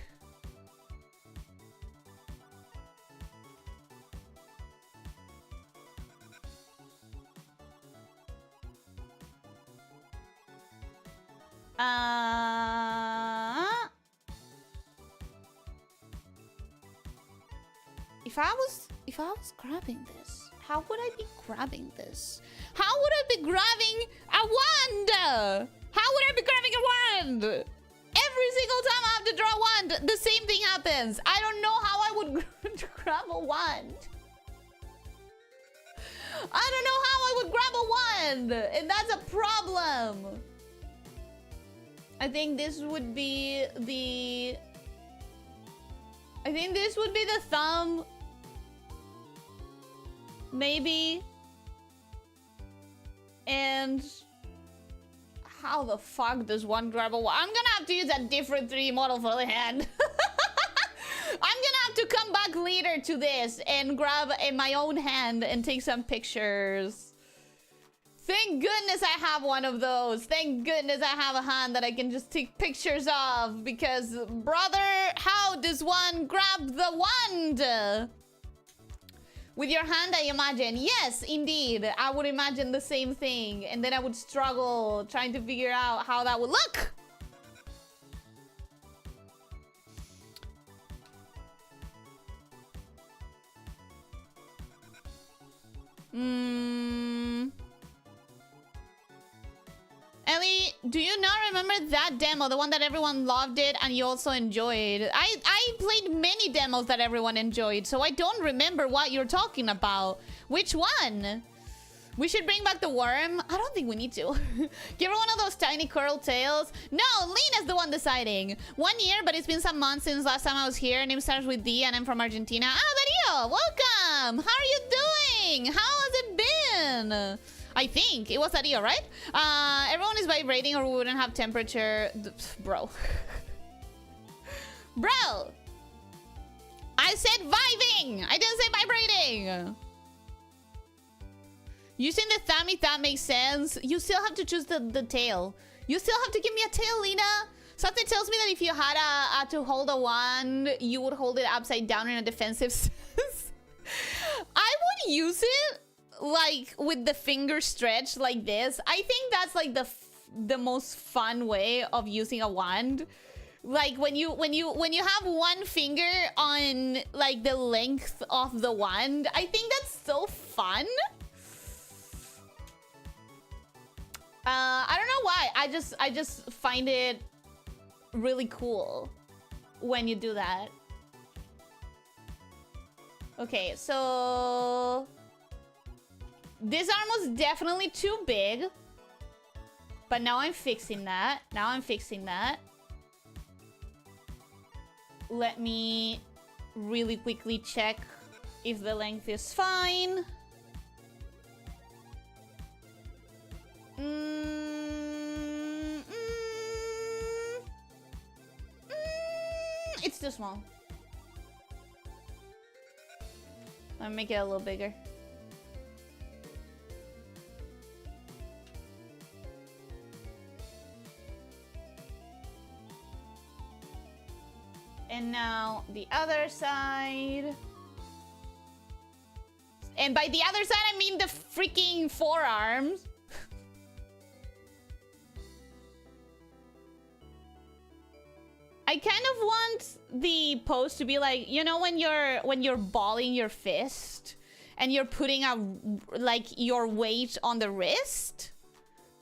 If I was grabbing this, how would I be grabbing this? How would I be grabbing a wand? How would I be grabbing a wand? Every single time I have to draw a wand, the same thing happens. I don't know how I would grab a wand. I don't know how I would grab a wand, and that's a problem. I think this would be the... I think this would be the thumb. Maybe. And... how the fuck does one grab a wand? I'm gonna have to use a different 3D model for the hand. I'm gonna have to come back later to this and grab my own hand and take some pictures. Thank goodness I have one of those. Thank goodness I have a hand that I can just take pictures of. Because, brother, how does one grab the wand? With your hand, I imagine. Yes, indeed. I would imagine the same thing. And then I would struggle trying to figure out how that would look. Ellie, do you not remember that demo? The one that everyone loved it and you also enjoyed. I played many demos that everyone enjoyed, so I don't remember what you're talking about. Which one? We should bring back the worm? I don't think we need to. Give her one of those tiny curl tails. No, Lena's the one deciding. 1 year, but it's been some months since last time I was here. Name starts with D and I'm from Argentina. Ah, Darío, welcome! How are you doing? How has it been? I think it was Darío, right? Everyone is vibrating or we wouldn't have temperature. Bro. Bro! I said vibing! I didn't say vibrating! Using the thumb, if that makes sense. You still have to choose the tail. You still have to give me a tail, Lena. Something tells me that if you had to hold a wand, you would hold it upside down in a defensive sense. I would use it like with the finger stretched like this. I think that's like the most fun way of using a wand. Like when you have one finger on like the length of the wand. I think that's so fun. I don't know why. I just find it really cool when you do that. Okay, so this arm was definitely too big. But now I'm fixing that. Let me really quickly check if the length is fine. It's too small. I'll make it a little bigger. And now the other side. And by the other side, I mean the freaking forearms. I kind of want the pose to be like, you know, when you're balling your fist and you're putting like your weight on the wrist.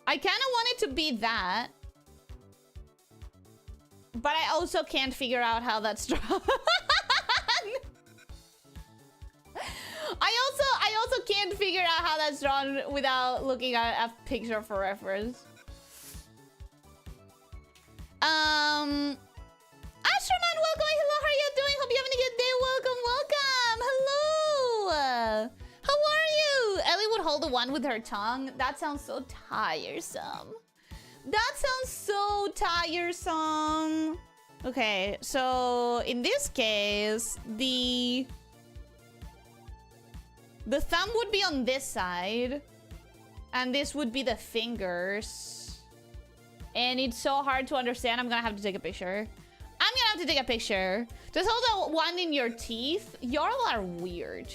I kind of want it to be that. But I also can't figure out how that's drawn. I also can't figure out how that's drawn without looking at a picture for reference. Astronaut, welcome. Hello, how are you doing? Hope you're having a good day. Welcome, welcome. Hello. How are you? Ellie would hold the one with her tongue. That sounds so tiresome. That sounds so tiresome. Okay, so in this case, the thumb would be on this side, and this would be the fingers. And it's so hard to understand. I'm gonna have to take a picture. I'm gonna have to take a picture. Just hold the one in your teeth. Y'all are weird.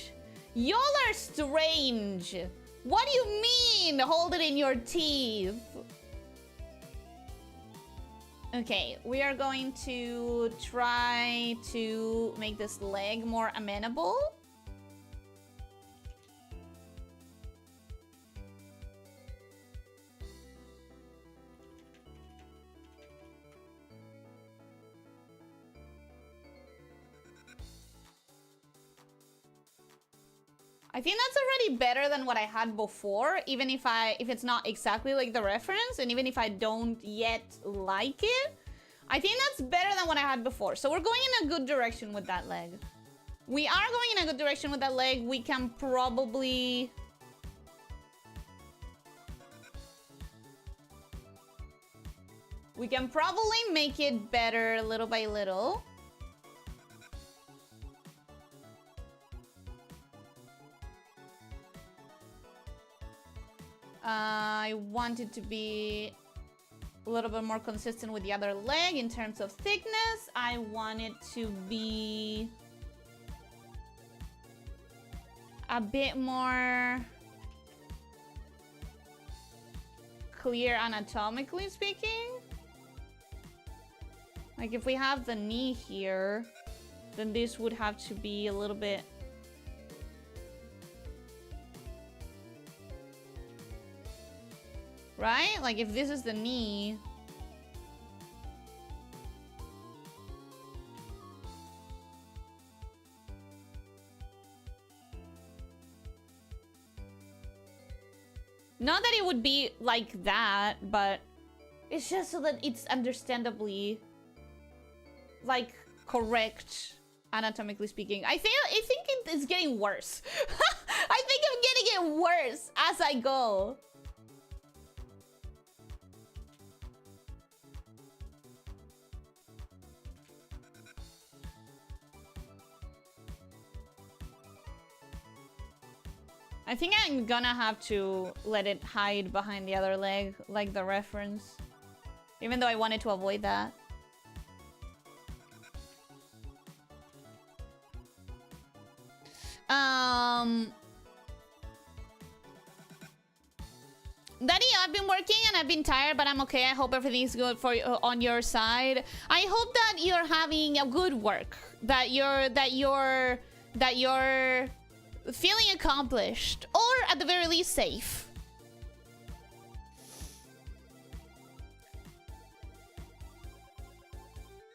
Y'all are strange. What do you mean, hold it in your teeth? Okay, we are going to try to make this leg more amenable. I think that's already better than what I had before, even if it's not exactly like the reference, and even if I don't yet like it, I think that's better than what I had before. So we're going in a good direction with that leg. We are going in a good direction with that leg. We can probably... make it better little by little. I want it to be a little bit more consistent with the other leg in terms of thickness. I want it to be a bit more clear anatomically speaking. Like if we have the knee here, then this would have to be a little bit... Right? Like if this is the knee... Not that it would be like that, but it's just so that it's understandably like correct anatomically speaking. I think it is getting worse. I think I'm getting it worse as I go. I think I'm gonna have to let it hide behind the other leg, like the reference. Even though I wanted to avoid that. Daddy, I've been working and I've been tired, but I'm okay. I hope everything's good for you on your side. I hope that you're having a good work. That you're feeling accomplished, or at the very least safe.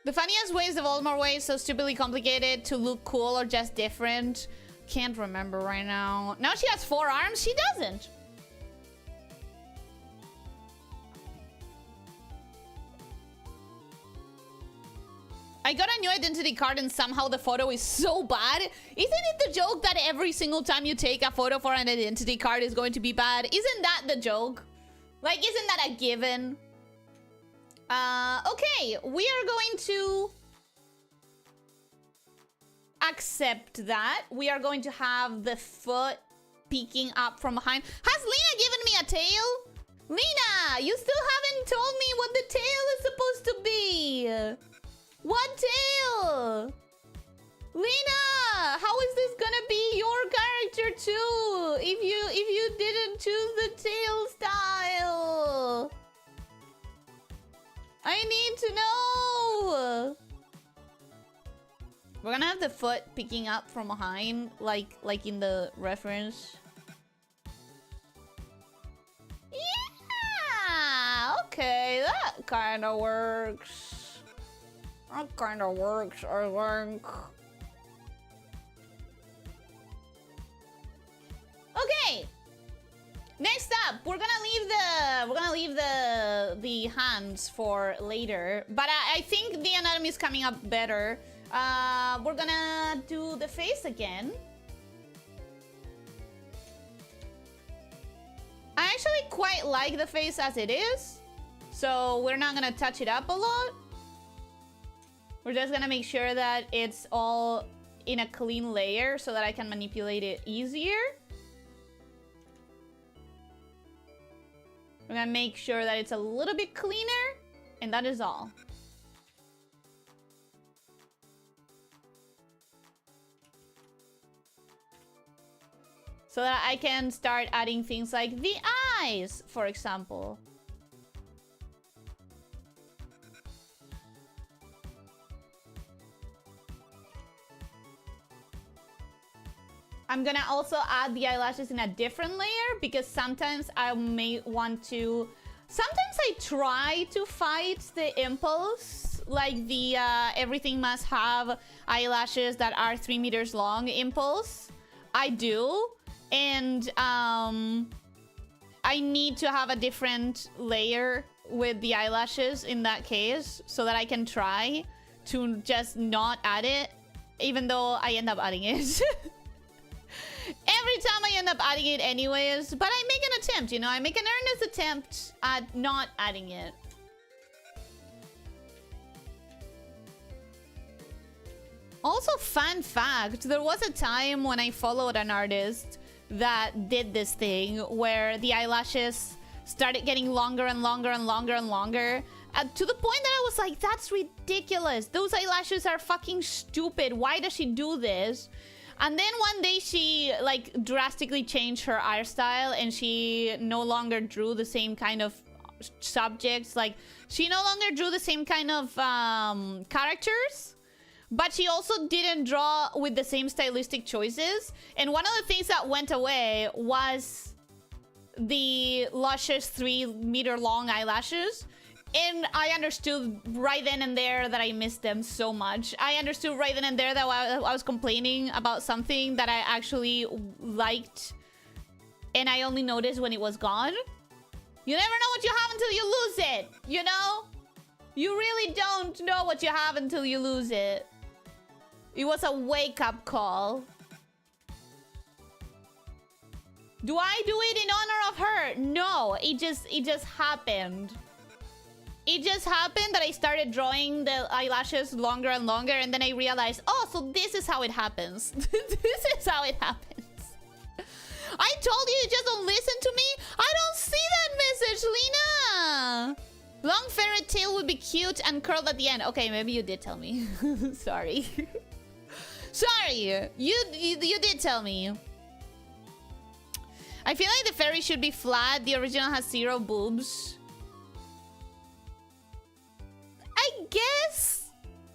The funniest way is the Voldemort way, so stupidly complicated to look cool or just different. Can't remember right now. Now she has 4 arms? She doesn't. I got a new identity card and somehow the photo is so bad. Isn't it the joke that every single time you take a photo for an identity card is going to be bad? Isn't that the joke? Like, isn't that a given? Okay, we are going to accept that. We are going to have the foot peeking up from behind. Has Lena given me a tail? Lena, you still haven't told me what the tail is supposed to be. What tail? Lena, how is this gonna be your character too. If you didn't choose the tail style, I need to know. We're gonna have the foot picking up from behind, like in the reference. Yeah, okay, that kind of works. That kind of works, I think. Okay. Next up, we're gonna leave the hands for later, but I think the anatomy is coming up better. We're gonna do the face again. I actually quite like the face as it is, so we're not gonna touch it up a lot. We're just gonna make sure that it's all in a clean layer so that I can manipulate it easier. We're gonna make sure that it's a little bit cleaner, and that is all. So that I can start adding things like the eyes, for example. I'm gonna also add the eyelashes in a different layer because sometimes I may want to... Sometimes I try to fight the impulse, like the everything must have eyelashes that are 3 meters long impulse. I do. And I need to have a different layer with the eyelashes in that case so that I can try to just not add it, even though I end up adding it. Every time I end up adding it anyways, but I make an attempt, you know? I make an earnest attempt at not adding it. Also, fun fact, there was a time when I followed an artist that did this thing where the eyelashes started getting longer and longer and longer and longer, to the point that I was like, that's ridiculous. Those eyelashes are fucking stupid. Why does she do this? And then one day she like drastically changed her art style and she no longer drew the same kind of subjects. Like she no longer drew the same kind of characters. But she also didn't draw with the same stylistic choices. And one of the things that went away was the luscious 3 meter long eyelashes. And I understood right then and there that I missed them so much. I understood right then and there that I was complaining about something that I actually liked. And I only noticed when it was gone. You never know what you have until you lose it, you know? You really don't know what you have until you lose it. It was a wake-up call. Do I do it in honor of her? No, it just happened. It just happened that I started drawing the eyelashes longer and longer, and then I realized, oh, so this is how it happens. This is how it happens. I told you just don't listen to me. I don't see that message, Lena. Long ferret tail would be cute and curled at the end. Okay, maybe you did tell me. Sorry. Sorry, you did tell me. I feel like the fairy should be flat. The original has 0 boobs.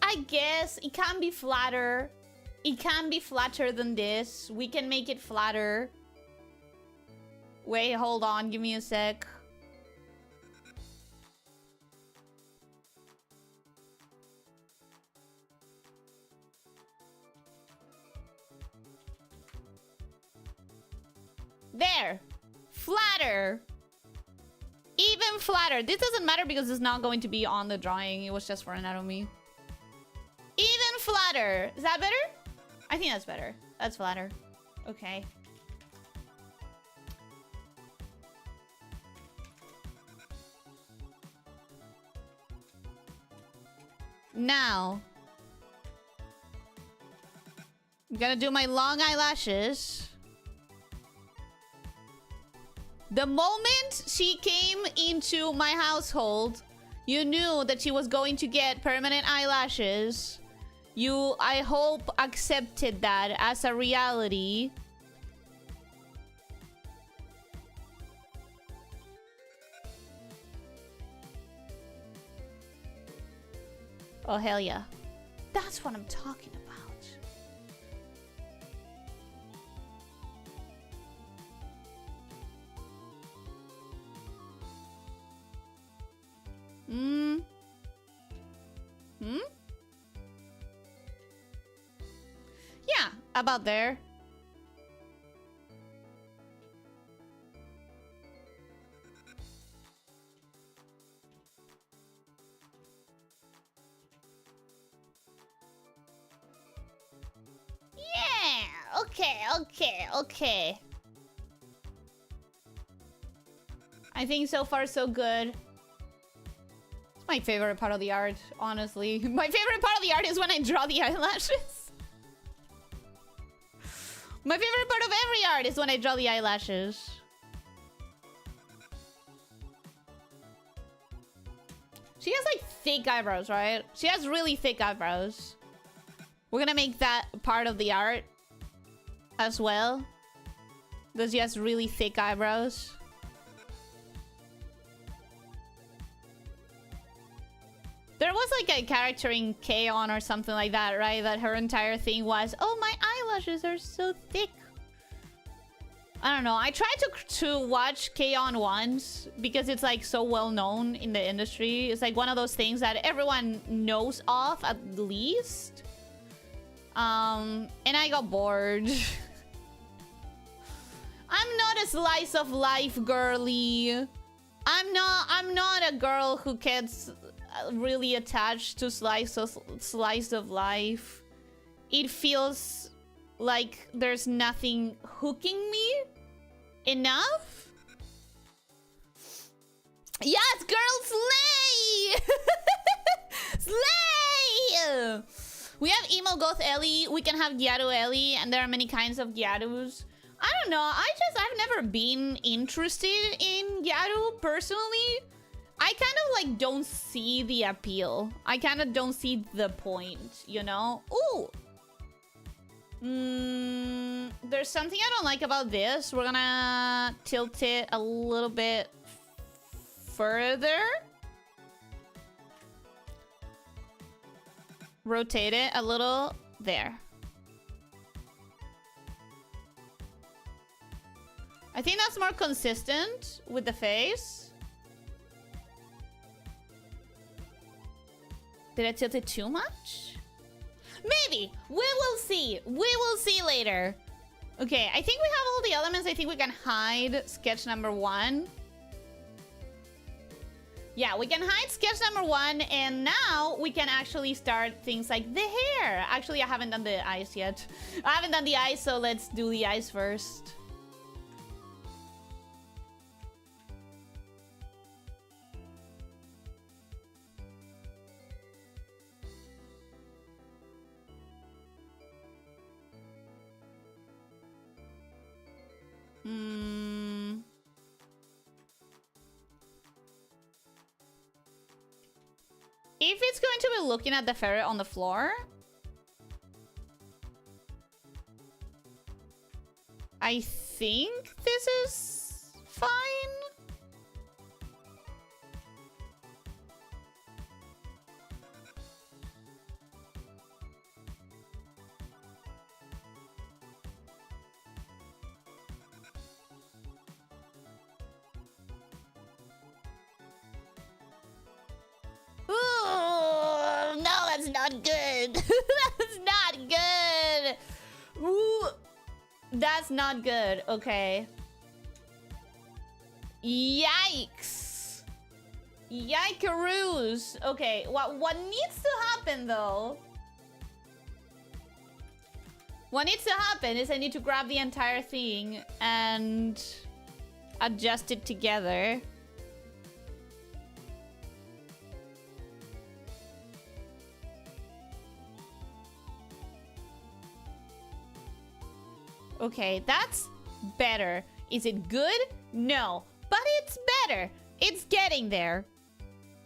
I guess it can be flatter. It can be flatter than this. We can make it flatter. Wait, hold on. Give me a sec. There. Flatter. Even flatter. This doesn't matter because it's not going to be on the drawing. It was just for anatomy. Even flatter. Is that better? I think that's better. That's flatter. Okay. Now. I'm gonna do my long eyelashes. The moment she came into my household, you knew that she was going to get permanent eyelashes. You, I hope, accepted that as a reality. Oh, hell yeah. That's what I'm talking about. Yeah, about there. Yeah, okay. I think so far so good. It's my favorite part of the art, honestly. My favorite part of the art is when I draw the eyelashes. My favorite part of every art is when I draw the eyelashes. She has like thick eyebrows, right? She has really thick eyebrows. We're gonna make that part of the art as well. Does she has really thick eyebrows? There was like a character in K-On! Or something like that, right? That her entire thing was, oh, my eyelashes are so thick. I don't know. I tried to watch K-On! Once because it's like so well known in the industry. It's like one of those things that everyone knows of at least. And I got bored. I'm not a slice of life girly. I'm not a girl who gets really attached to slice of life. It feels like there's nothing hooking me enough. Yes, girl, slay! Slay! We have emo goth Ellie. We can have Gyaru Ellie, and there are many kinds of Gyarus. I don't know. I've never been interested in Gyaru personally. I kind of like don't see the appeal. I kind of don't see the point, you know? Ooh! There's something I don't like about this. We're gonna tilt it a little bit further. Rotate it a little there. I think that's more consistent with the face. Did I tilt it too much? Maybe. We will see. We will see later. Okay, I think we have all the elements. I think we can hide sketch number 1. Yeah, we can hide sketch number 1, and now we can actually start things like the hair. Actually, I haven't done the eyes yet. I haven't done the eyes, so let's do the eyes first. If it's going to be looking at the ferret on the floor, I think this is fine. Ooh, no, that's not good. That's not good. Ooh, that's not good. Okay. Yikes. Yikeroos. Okay, what needs to happen though? What needs to happen is I need to grab the entire thing and adjust it together. Okay, that's better. Is it good? No, but it's better. It's getting there.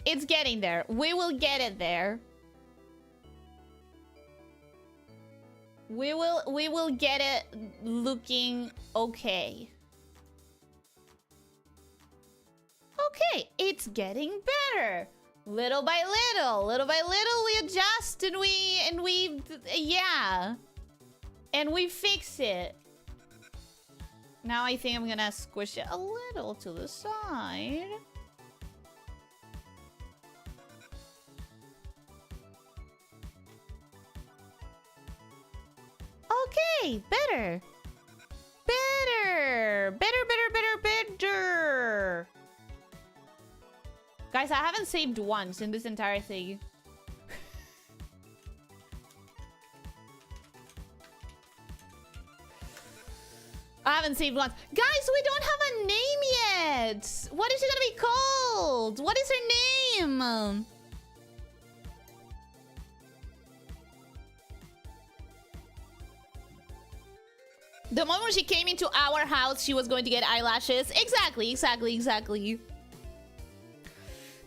It's getting there. We will get it there. We will get it looking okay. Okay, it's getting better. Little by little we adjust and we yeah. And we fix it. Now I think I'm gonna squish it a little to the side. Okay, better. Better. Guys, I haven't saved once in this entire thing. I haven't saved once. Guys, we don't have a name yet. What is she gonna be called? What is her name? The moment she came into our house, she was going to get eyelashes. Exactly.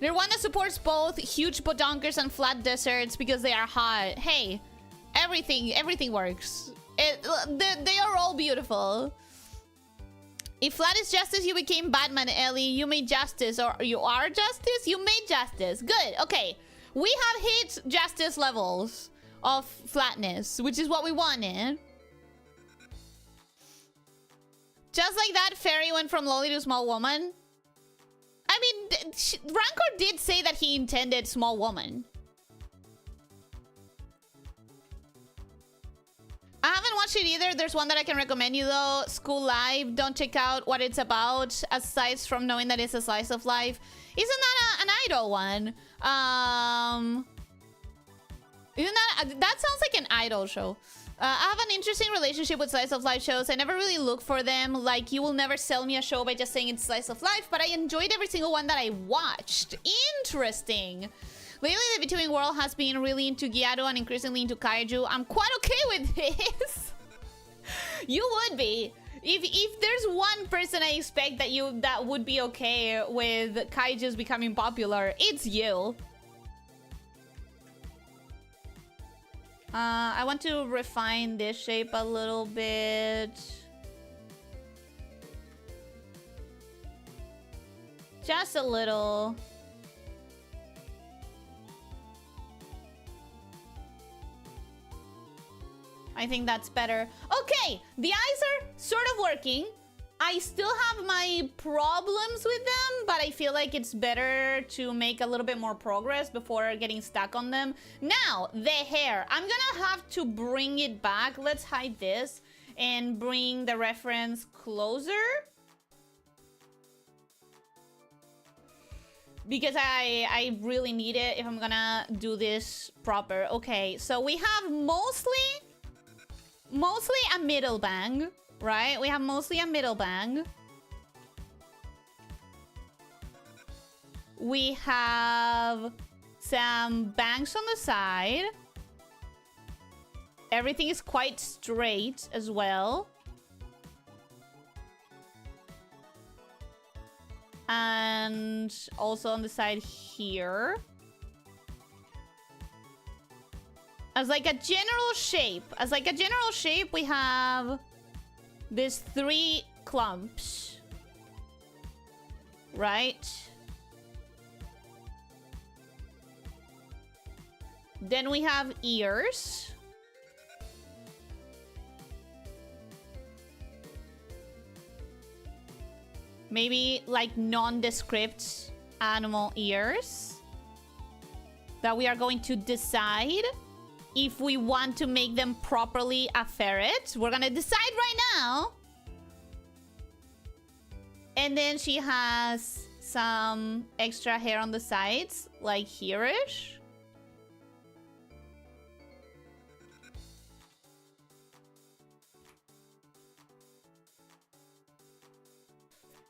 Nirwana supports both huge bodonkers and flat deserts because they are hot. Hey, everything works. They are all beautiful. If flat is justice, you became Batman, Ellie. You made justice, or you are justice? You made justice. Good. Okay. We have hit justice levels of flatness, which is what we wanted. Just like that, Fairy went from lolly to small woman. I mean, Rancor did say that he intended small woman. I haven't watched it either. There's one that I can recommend you though. School Live. Don't check out what it's about aside from knowing that it's a slice of life. Isn't that an idol one? Isn't that sounds like an idol show. I have an interesting relationship with slice of life shows. I never really look for them. Like, you will never sell me a show by just saying it's slice of life, but I enjoyed every single one that I watched. Interesting. Lately, the VTubing world has been really into Gyaro and increasingly into Kaiju. I'm quite okay with this. You would be. If there's one person I expect that would be okay with Kaijus becoming popular, it's you. I want to refine this shape a little bit. Just a little. I think that's better. Okay, the eyes are sort of working. I still have my problems with them, but I feel like it's better to make a little bit more progress before getting stuck on them. Now, the hair. I'm gonna have to bring it back. Let's hide this and bring the reference closer. Because I really need it if I'm gonna do this proper. Okay, so we have mostly a middle bang. Right? We have mostly a middle bang. We have some bangs on the side. Everything is quite straight as well. And also on the side here. As like a general shape, we have these 3 clumps, right? Then we have ears. Maybe like nondescript animal ears that we are going to decide if we want to make them properly a ferret. We're gonna decide right now. And then she has some extra hair on the sides, like here-ish.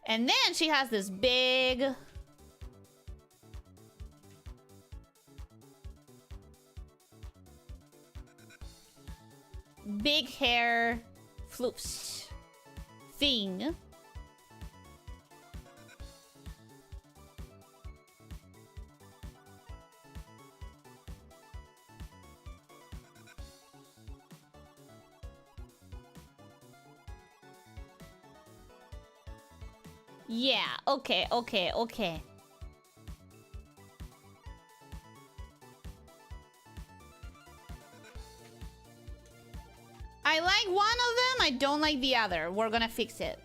And then she has this big hair floofs thing. Yeah, okay. don't like the other. We're gonna fix it.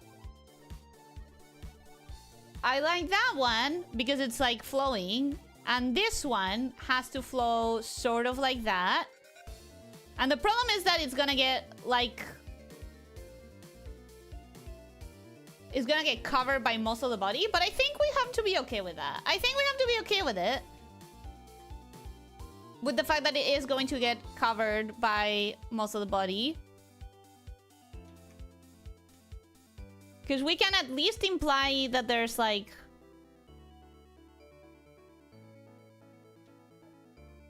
I like that one because it's like flowing. And this one has to flow sort of like that. And the problem is that it's gonna get like... It's gonna get covered by most of the body. But I think we have to be okay with that. I think we have to be okay with it. With the fact that it is going to get covered by most of the body. Because we can at least imply that there's like...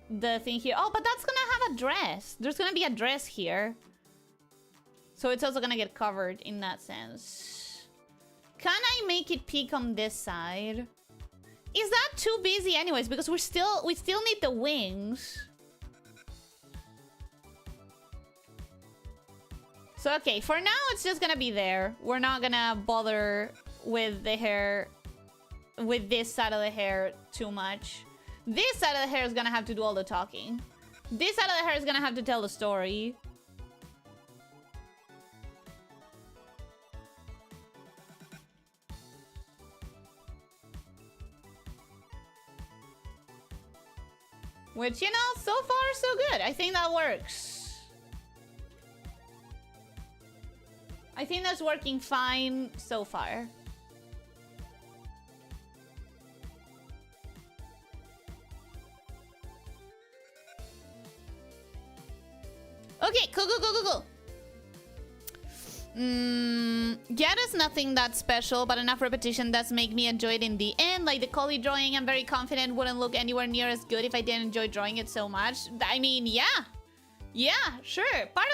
the thing here. Oh, but that's gonna have a dress. There's gonna be a dress here. So it's also gonna get covered in that sense. Can I make it peek on this side? Is that too busy anyways? Because we still need the wings. So okay, for now it's just gonna be there. We're not gonna bother with the hair, with this side of the hair too much. This side of the hair is gonna have to do all the talking. This side of the hair is gonna have to tell the story. Which, you know, so far so good. I think that works. I think that's working fine so far. Okay, cool. Yeah, there's nothing that special, but enough repetition does make me enjoy it in the end. Like the collie drawing, I'm very confident wouldn't look anywhere near as good if I didn't enjoy drawing it so much. I mean, yeah. Yeah, sure. Part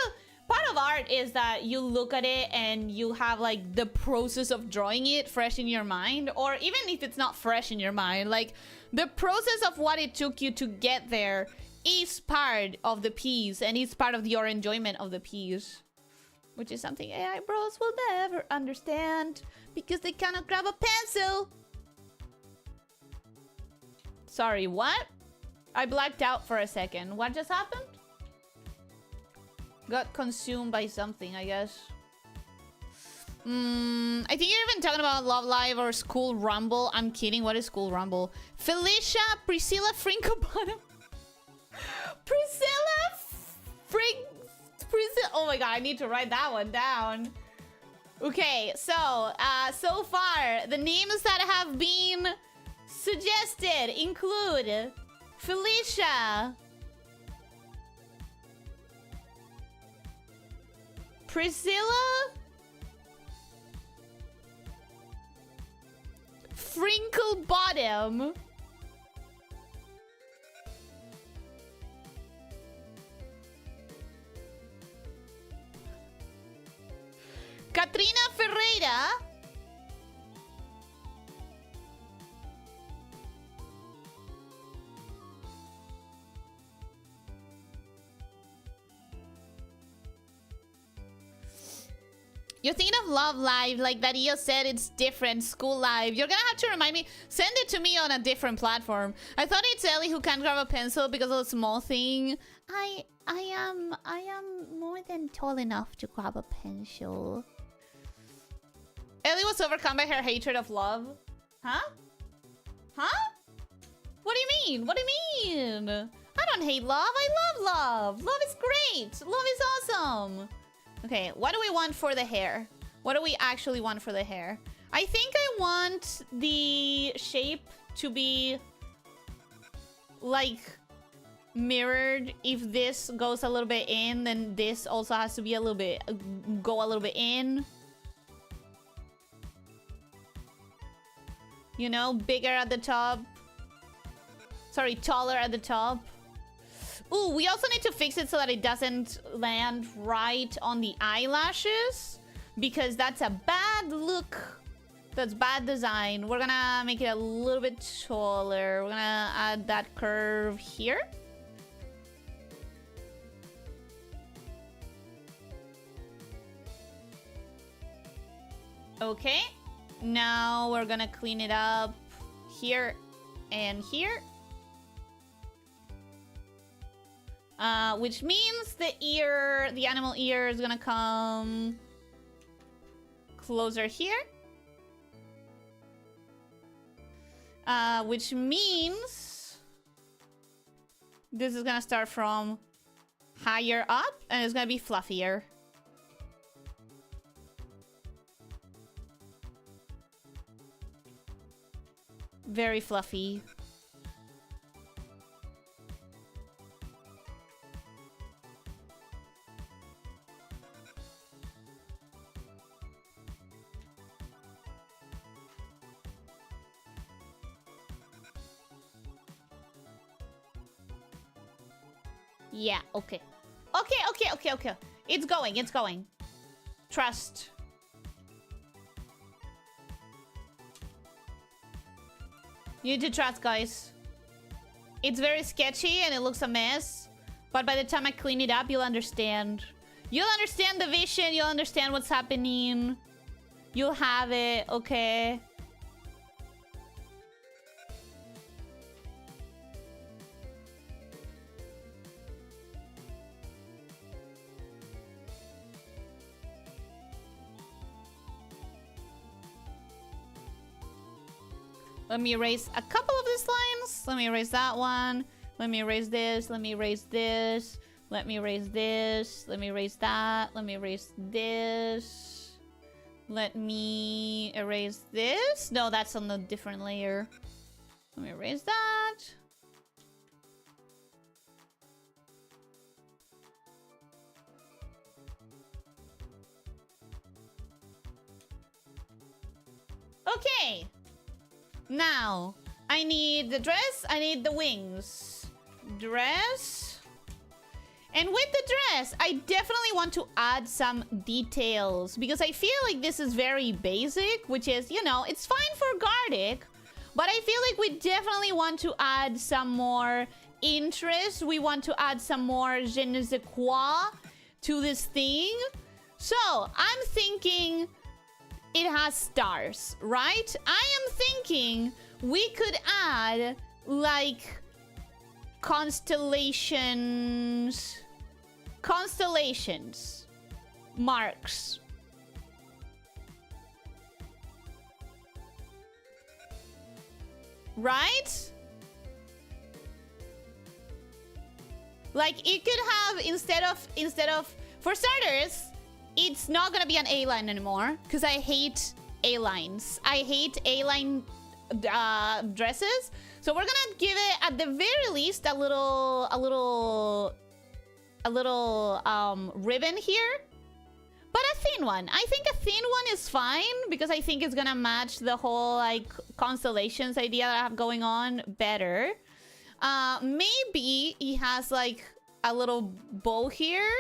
of art is that you look at it and you have like the process of drawing it fresh in your mind. Or even if it's not fresh in your mind, like the process of what it took you to get there is part of the piece and it's part of your enjoyment of the piece. Which is something AI bros will never understand because they cannot grab a pencil. Sorry, what? I blacked out for a second. What just happened? Got consumed by something, I guess. I think you're even talking about Love Live or School Rumble. I'm kidding. What is School Rumble? Felicia, Priscilla, Frinkabottom. Priscilla, oh my god, I need to write that one down. Okay, so far, the names that have been suggested include Felicia, Priscilla, Frinkle-Bottom, Katrina Ferreira, you're thinking of Love Live, like that Io said it's different, School Live. You're gonna have to remind me, send it to me on a different platform. I thought it's Ellie who can't grab a pencil because of a small thing. I am more than tall enough to grab a pencil. Ellie was overcome by her hatred of love. Huh? Huh? What do you mean? What do you mean? I don't hate love. I love love. Love is great. Love is awesome. Okay, what do we want for the hair? What do we actually want for the hair? I think I want the shape to be like mirrored. If this goes a little bit in, then this also has to be a little bit, go a little bit in. You know, bigger at the top. Sorry, taller at the top. Ooh, we also need to fix it so that it doesn't land right on the eyelashes. Because that's a bad look. That's bad design. We're gonna make it a little bit taller. We're gonna add that curve here. Okay. Now we're gonna clean it up here and here. Which means the ear, the animal ear is gonna come closer here. Which means this is gonna start from higher up and it's gonna be fluffier. Very fluffy. Yeah, okay. Okay. It's going. Trust. You need to trust, guys. It's very sketchy and it looks a mess. But by the time I clean it up, you'll understand. You'll understand the vision. You'll understand what's happening. You'll have it, okay? Let me erase a couple of these lines. Let me erase that one. Let me erase this. Let me erase this. Let me erase this. Let me erase that. Let me erase this. Let me erase this. No, that's on a different layer. Let me erase that. Okay. Now, I need the dress, I need the wings. Dress. And with the dress, I definitely want to add some details. Because I feel like this is very basic, which is, you know, it's fine for Gartic. But I feel like we definitely want to add some more interest. We want to add some more je ne sais quoi to this thing. So, I'm thinking... it has stars, right? I am thinking we could add, like, constellations. Constellations. Marks. Right? Like, it could have, instead of, for starters... it's not gonna be an A-line anymore, because I hate A-lines. I hate A-line dresses. So we're gonna give it, at the very least, a little ribbon here. But a thin one. I think a thin one is fine, because I think it's gonna match the whole, like, constellations idea that I have going on better. Maybe he has, like, a little bow here.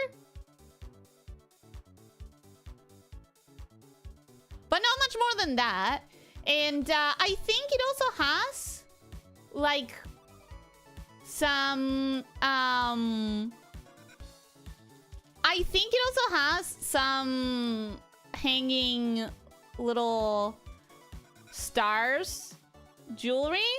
But not much more than that. And I think it also has, like, some... I think it also has some hanging little stars jewelry.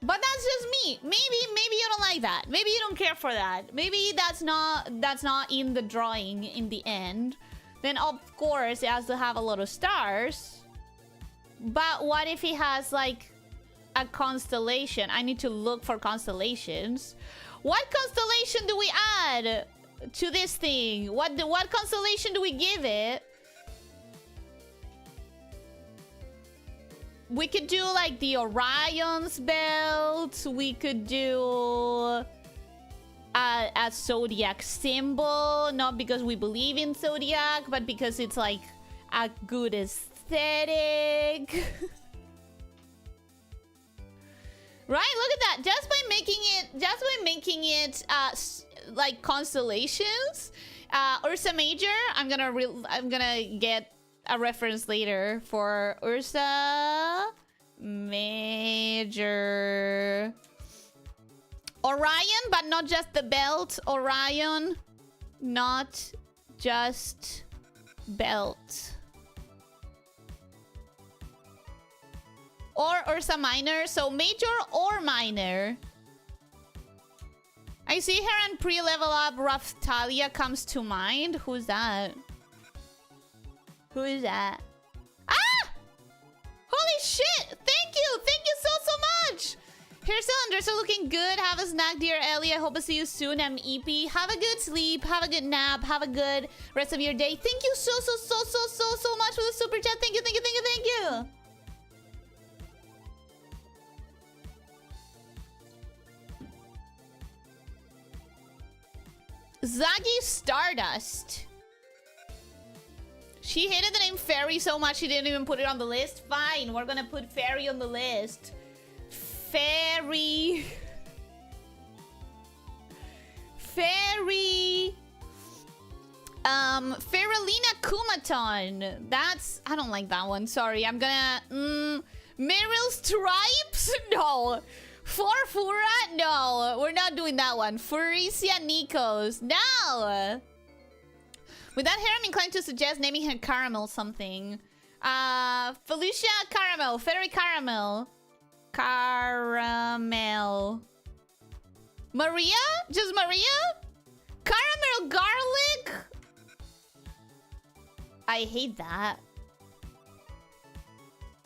But that's just me. Maybe you don't like that. Maybe you don't care for that. Maybe that's not in the drawing in the end. Then of course it has to have a lot of stars. But what if it has like a constellation? I need to look for constellations. What constellation do we add to this thing? What constellation do we give it? We could do like the Orion's belt. We could do a zodiac symbol. Not because we believe in zodiac, but because it's like a good aesthetic. Right? Look at that. Just by making it like constellations. Ursa Major. I'm gonna get a reference later for Ursa Major. Orion, but not just the belt. Orion, not just belt. Or Ursa Minor. So major or minor. I see her and pre-level up Raftalia comes to mind. Who's that? Who is that? Ah! Holy shit! Thank you! Thank you so much! Hair cylinders are looking good. Have a snack, dear Ellie. I hope I see you soon. I'm EP. Have a good sleep. Have a good nap. Have a good rest of your day. Thank you so much for the super chat. Thank you, thank you, thank you, thank you. Zagi Stardust. She hated the name Fairy so much she didn't even put it on the list. Fine, we're gonna put Fairy on the list. Fairy. Fairy. Feralina Kumaton. That's... I don't like that one. Sorry, I'm gonna... Meryl Stripes? No. Forfura? No. We're not doing that one. Furisia Nikos. No. With that hair, I'm inclined to suggest naming her Caramel something. Felicia Caramel. Fairy Caramel. Caramel. Maria? Just Maria? Caramel Garlic? I hate that.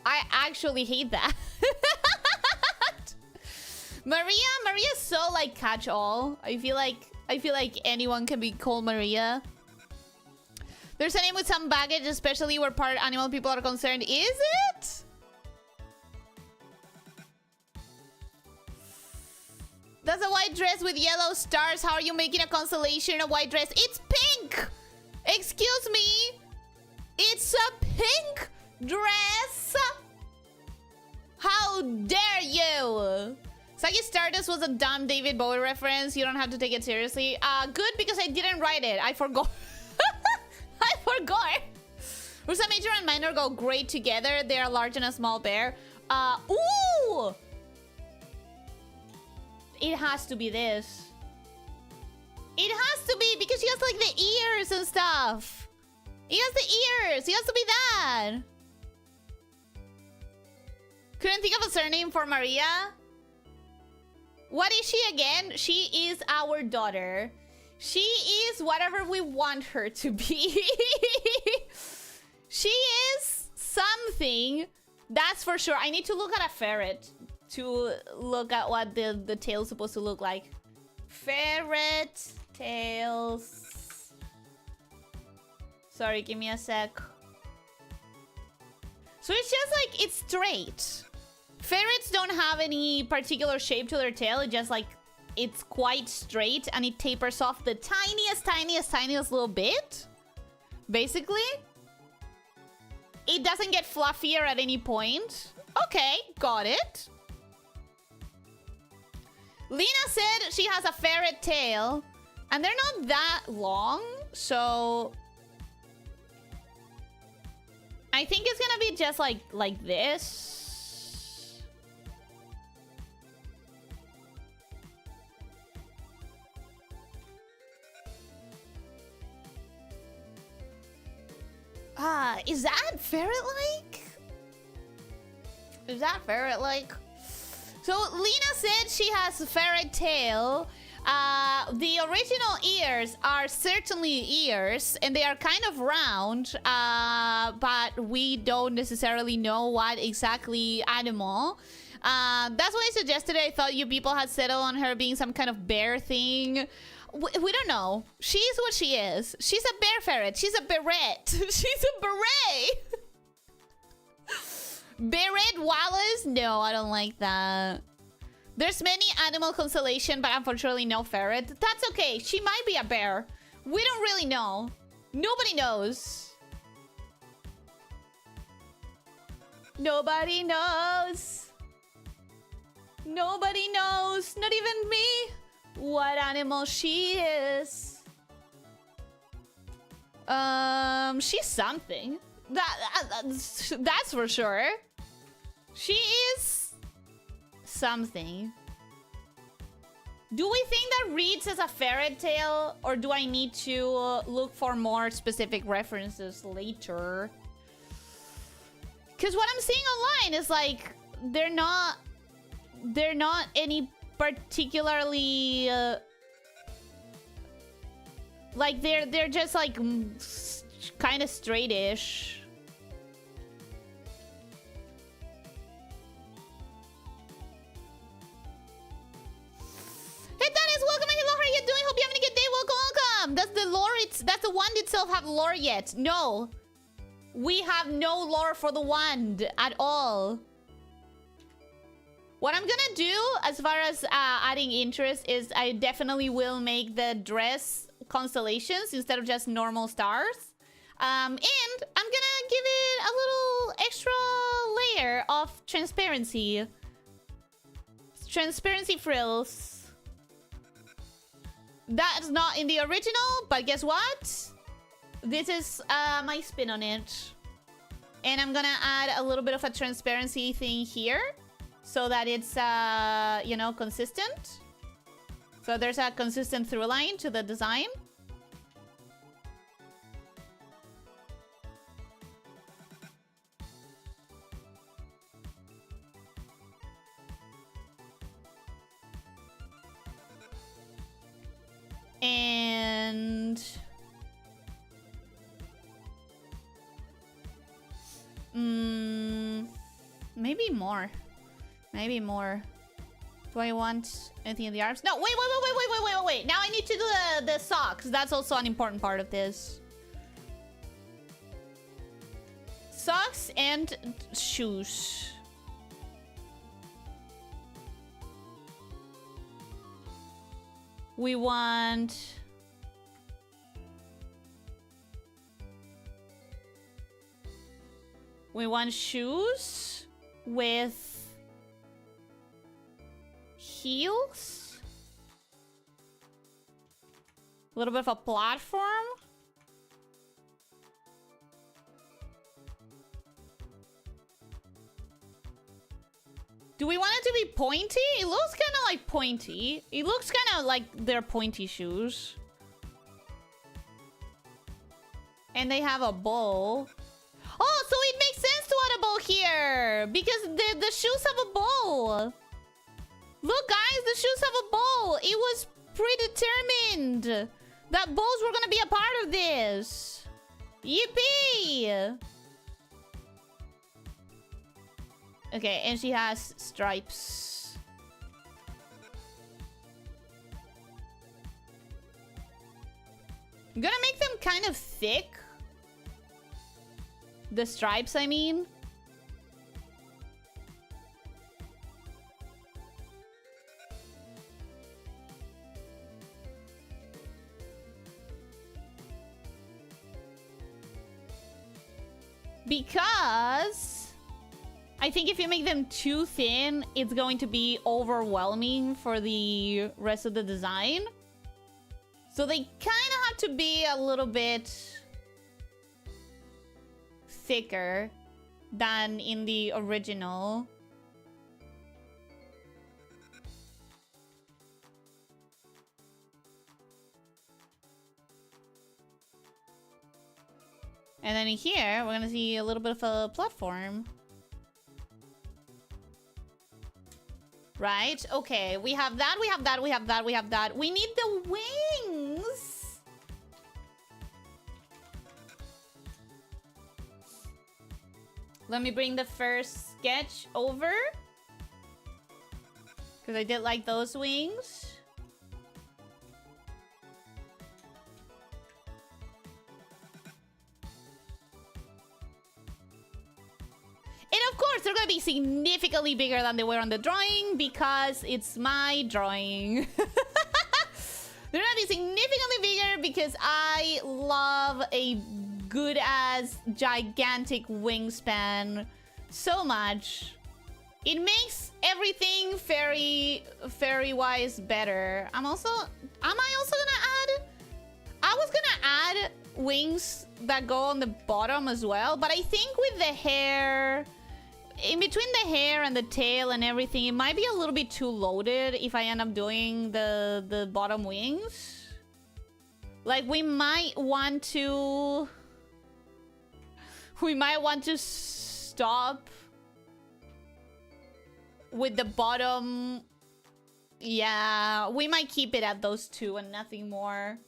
I actually hate that. Maria's so like catch-all. I feel like anyone can be called Maria. There's a name with some baggage, especially where part animal people are concerned. Is it? That's a white dress with yellow stars. How are you making a constellation in a white dress? It's pink! Excuse me? It's a pink dress! How dare you! Sagi Stardust was a dumb David Bowie reference. You don't have to take it seriously. Good, because I didn't write it. I forgot. I forgot. Ursa Major and Minor go great together. They are large and a small bear. Ooh! It has to be this. It has to be, because he has like the ears and stuff. He has the ears. He has to be that. Couldn't think of a surname for Maria. What is she again? She is our daughter. She is whatever we want her to be. She is something. That's for sure. I need to look at a ferret to look at what the tail's supposed to look like. Ferret tails. Sorry, give me a sec. So it's just like, it's straight. Ferrets don't have any particular shape to their tail. It just like, it's quite straight and it tapers off the tiniest little bit. Basically. It doesn't get fluffier at any point. Okay, got it. Lena said she has a ferret tail. And they're not that long, so... I think it's gonna be just like this. Is that ferret-like? Is that ferret-like? So Lena said she has a ferret tail. The original ears are certainly ears, and they are kind of round, but we don't necessarily know what exactly animal. That's what I suggested. I thought you people had settled on her being some kind of bear thing. We don't know. She's what she is. She's a bear ferret. She's a beret. She's a beret. Beret Wallace? No, I don't like that. There's many animal constellation, but unfortunately no ferret. That's okay. She might be a bear. We don't really know. Nobody knows. Nobody knows. Nobody knows. Not even me. What animal she is. She's something. That's for sure. She is something. Do we think that reads as a ferret tail, or do I need to look for more specific references later? Because what I'm seeing online is like they're not any particularly Like they're just like kind of straightish. Hey Dennis, welcome. Hello, how are you doing? Hope you're having a good day. Welcome. Does the lore, does the wand itself have lore yet? No. We have no lore for the wand at all. What I'm gonna do as far as adding interest is I definitely will make the dress constellations instead of just normal stars. And I'm gonna give it a little extra layer of transparency. Transparency frills. That's not in the original, but guess what? This is my spin on it. And I'm gonna add a little bit of a transparency thing here so that it's, you know, consistent. So there's a consistent through line to the design. And maybe more. Maybe more. Do I want anything in the arms? No, wait. Now I need to do the socks. That's also an important part of this. Socks and shoes. We want... shoes with heels. A little bit of a platform. Do we want it to be pointy? It looks kind of like pointy. It looks kind of like they're pointy shoes. And they have a bow. Oh, so it makes sense to add a bow here. Because the shoes have a bow. Look, guys, the shoes have a bow. It was predetermined that bows were going to be a part of this. Yippee! Okay, and she has stripes. I'm gonna make them kind of thick. The stripes, I mean. Because I think if you make them too thin, it's going to be overwhelming for the rest of the design. So they kind of have to be a little bit thicker than in the original. And then here, we're gonna see a little bit of a platform. Right? Okay, we have that, we have that, we have that, we have that. We need the wings! Let me bring the first sketch over. Because I did like those wings. And of course, they're gonna be significantly bigger than they were on the drawing because it's my drawing. They're gonna be significantly bigger because I love a good-ass gigantic wingspan so much. It makes everything fairy-wise better. Am I also gonna add... I was gonna add wings that go on the bottom as well, but I think with the hair... In between the hair and the tail and everything, it might be a little bit too loaded if I end up doing the bottom wings. Like, we might want to... We might want to stop with the bottom. Yeah, we might keep it at those two and nothing more.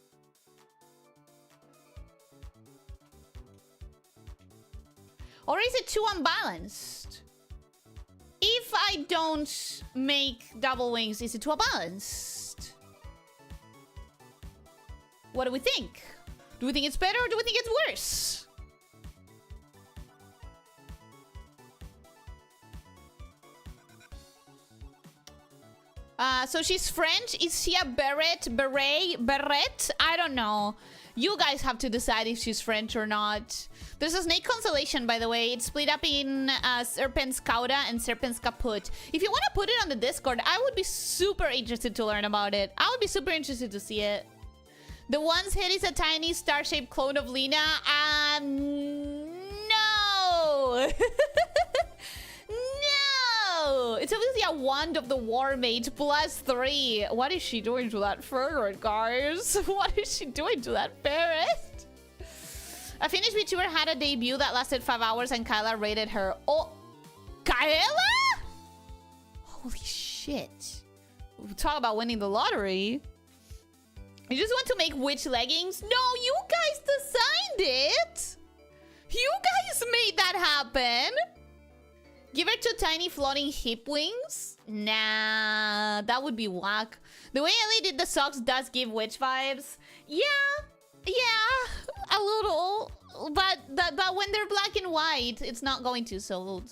Or is it too unbalanced? If I don't make double wings, is it too unbalanced? What do we think? Do we think it's better or do we think it's worse? So she's French. Is she a beret? I don't know. You guys have to decide if she's French or not. There's a snake constellation, by the way. It's split up in Serpent's Cauda and Serpent's Caput. If you want to put it on the Discord, I would be super interested to learn about it. I would be super interested to see it. The one's head is a tiny star-shaped clone of Lena. No! No! It's obviously a wand of the War Mage +3. What is she doing to that ferret, guys? What is she doing to that ferret? A Finnish Vtuber had a debut that lasted 5 hours and Kyla rated her. Oh, Kyla? Holy shit. Talk about winning the lottery. You just want to make witch leggings? No, you guys designed it. You guys made that happen. Give her 2 tiny floating hip wings? Nah, that would be whack. The way Ellie did the socks does give witch vibes. Yeah, a little. But when they're black and white, it's not going to. So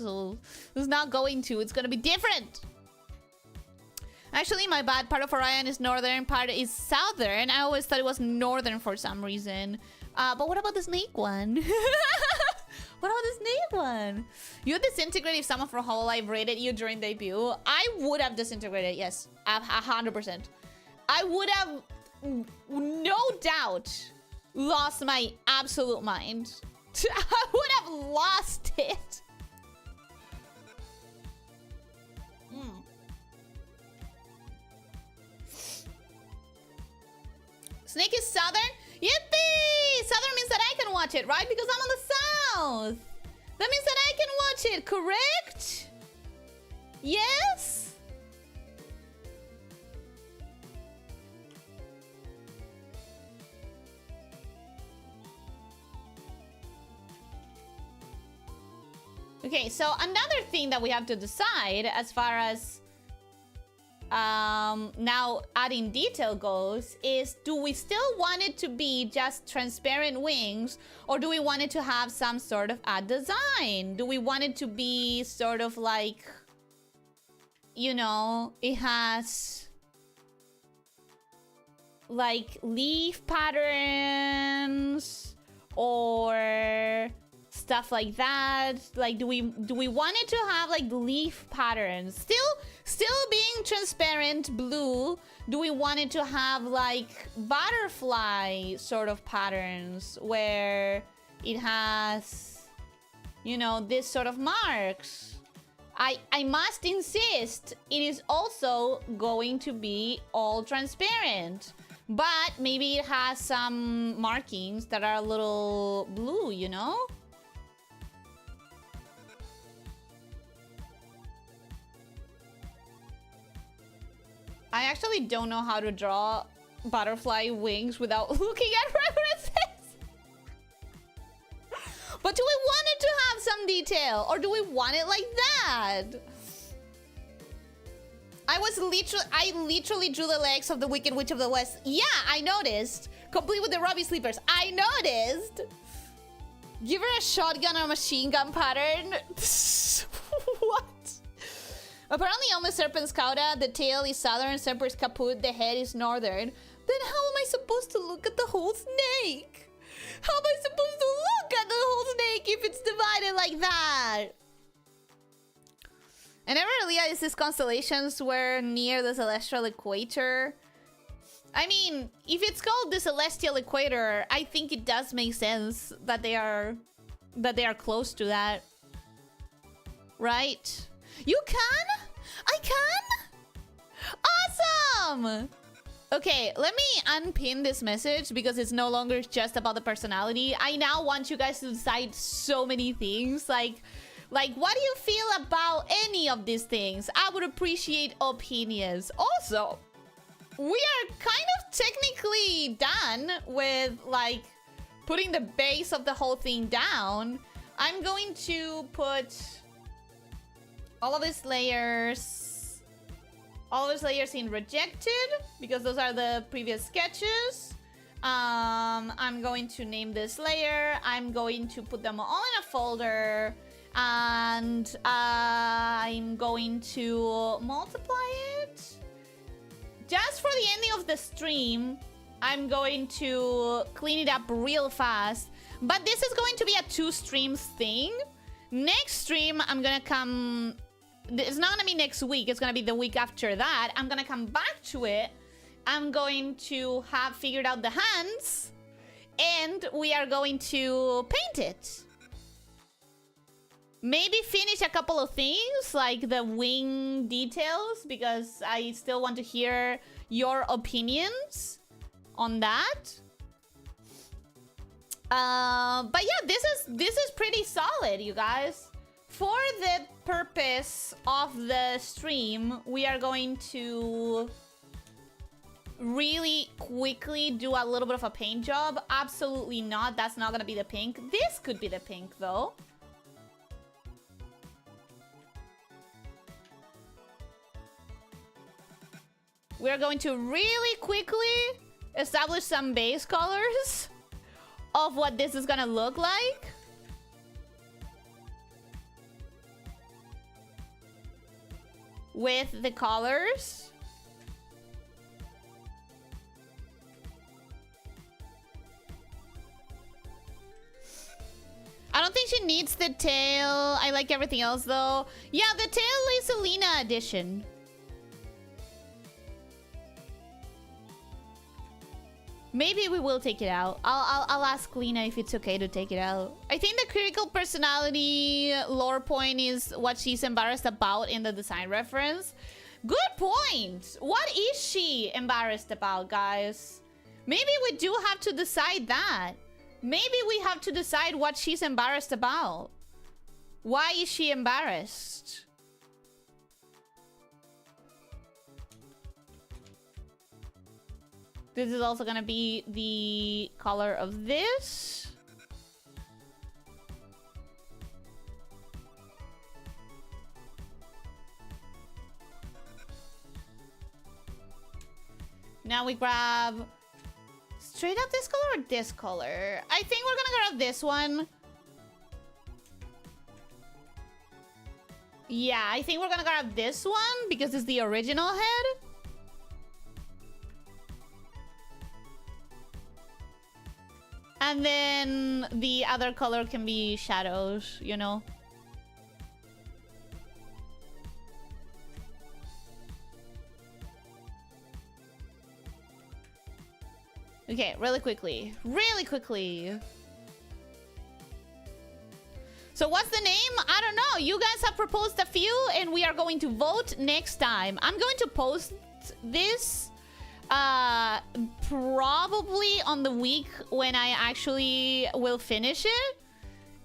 it's not going to. It's gonna be different. Actually, my bad. Part of Orion is northern, part is southern. I always thought it was northern for some reason. But what about the snake one? What about the snake one? You would disintegrate if someone from Hololive rated you during debut. I would have disintegrated, yes. 100%. I would have, no doubt, lost my absolute mind. I would have lost it. Snake is southern? Yippee! Southern means that I can watch it, right? Because I'm on the south. That means that I can watch it, correct? Yes? Okay, so another thing that we have to decide as far as now adding detail goes is, do we still want it to be just transparent wings, or do we want it to have some sort of a design? Do we want it to be sort of like, you know, it has like leaf patterns or stuff like that? Like, do we want it to have like leaf patterns still being transparent blue? Do we want it to have like butterfly sort of patterns where it has, you know, this sort of marks? I must insist, it is also going to be all transparent, but maybe it has some markings that are a little blue, you know? I actually don't know how to draw butterfly wings without looking at references. But do we want it to have some detail, or do we want it like that? I literally drew the legs of the Wicked Witch of the West. Yeah, I noticed. Complete with the Robbie sleepers. I noticed. Give her a shotgun or machine gun pattern. What? Apparently on the Serpent's Cauda, the tail is southern, Serpent's Caput, the head is northern. Then how am I supposed to look at the whole snake? How am I supposed to look at the whole snake if it's divided like that? I never realized these constellations were near the celestial equator. I mean, if it's called the celestial equator, I think it does make sense that they are close to that. Right? You can? I can? Awesome! Okay, let me unpin this message because it's no longer just about the personality. I now want you guys to decide so many things. Like what do you feel about any of these things? I would appreciate opinions. Also, we are kind of technically done with like putting the base of the whole thing down. I'm going to put all of these layers in rejected because those are the previous sketches. I'm going to name this layer. I'm going to put them all in a folder, and I'm going to multiply it. Just for the ending of the stream, I'm going to clean it up real fast. But this is going to be a 2 streams thing. Next stream, I'm gonna come... It's not gonna be next week. It's gonna be the week after that. I'm gonna come back to it. I'm going to have figured out the hands. And we are going to paint it. Maybe finish a couple of things, like the wing details, because I still want to hear your opinions on that. But yeah, this is pretty solid, you guys. For the purpose of the stream, we are going to really quickly do a little bit of a paint job. Absolutely not. That's not gonna be the pink. This could be the pink, though. We're going to really quickly establish some base colors of what this is gonna look like. With the colors. I don't think she needs the tail. I like everything else though. Yeah, the tail is a Lena edition. Maybe we will take it out. I'll ask Lena if it's okay to take it out. I think the critical personality lore point is what she's embarrassed about in the design reference. Good point. What is she embarrassed about, guys? Maybe we do have to decide that. Maybe we have to decide what she's embarrassed about. Why is she embarrassed? This is also gonna be the color of this. Now we grab straight up this color or this color? I think we're gonna grab this one. Yeah, I think we're gonna grab this one because it's the original head. And then the other color can be shadows, you know? Okay, really quickly. Really quickly. So what's the name? I don't know. You guys have proposed a few and we are going to vote next time. I'm going to post this probably on the week when I actually will finish it.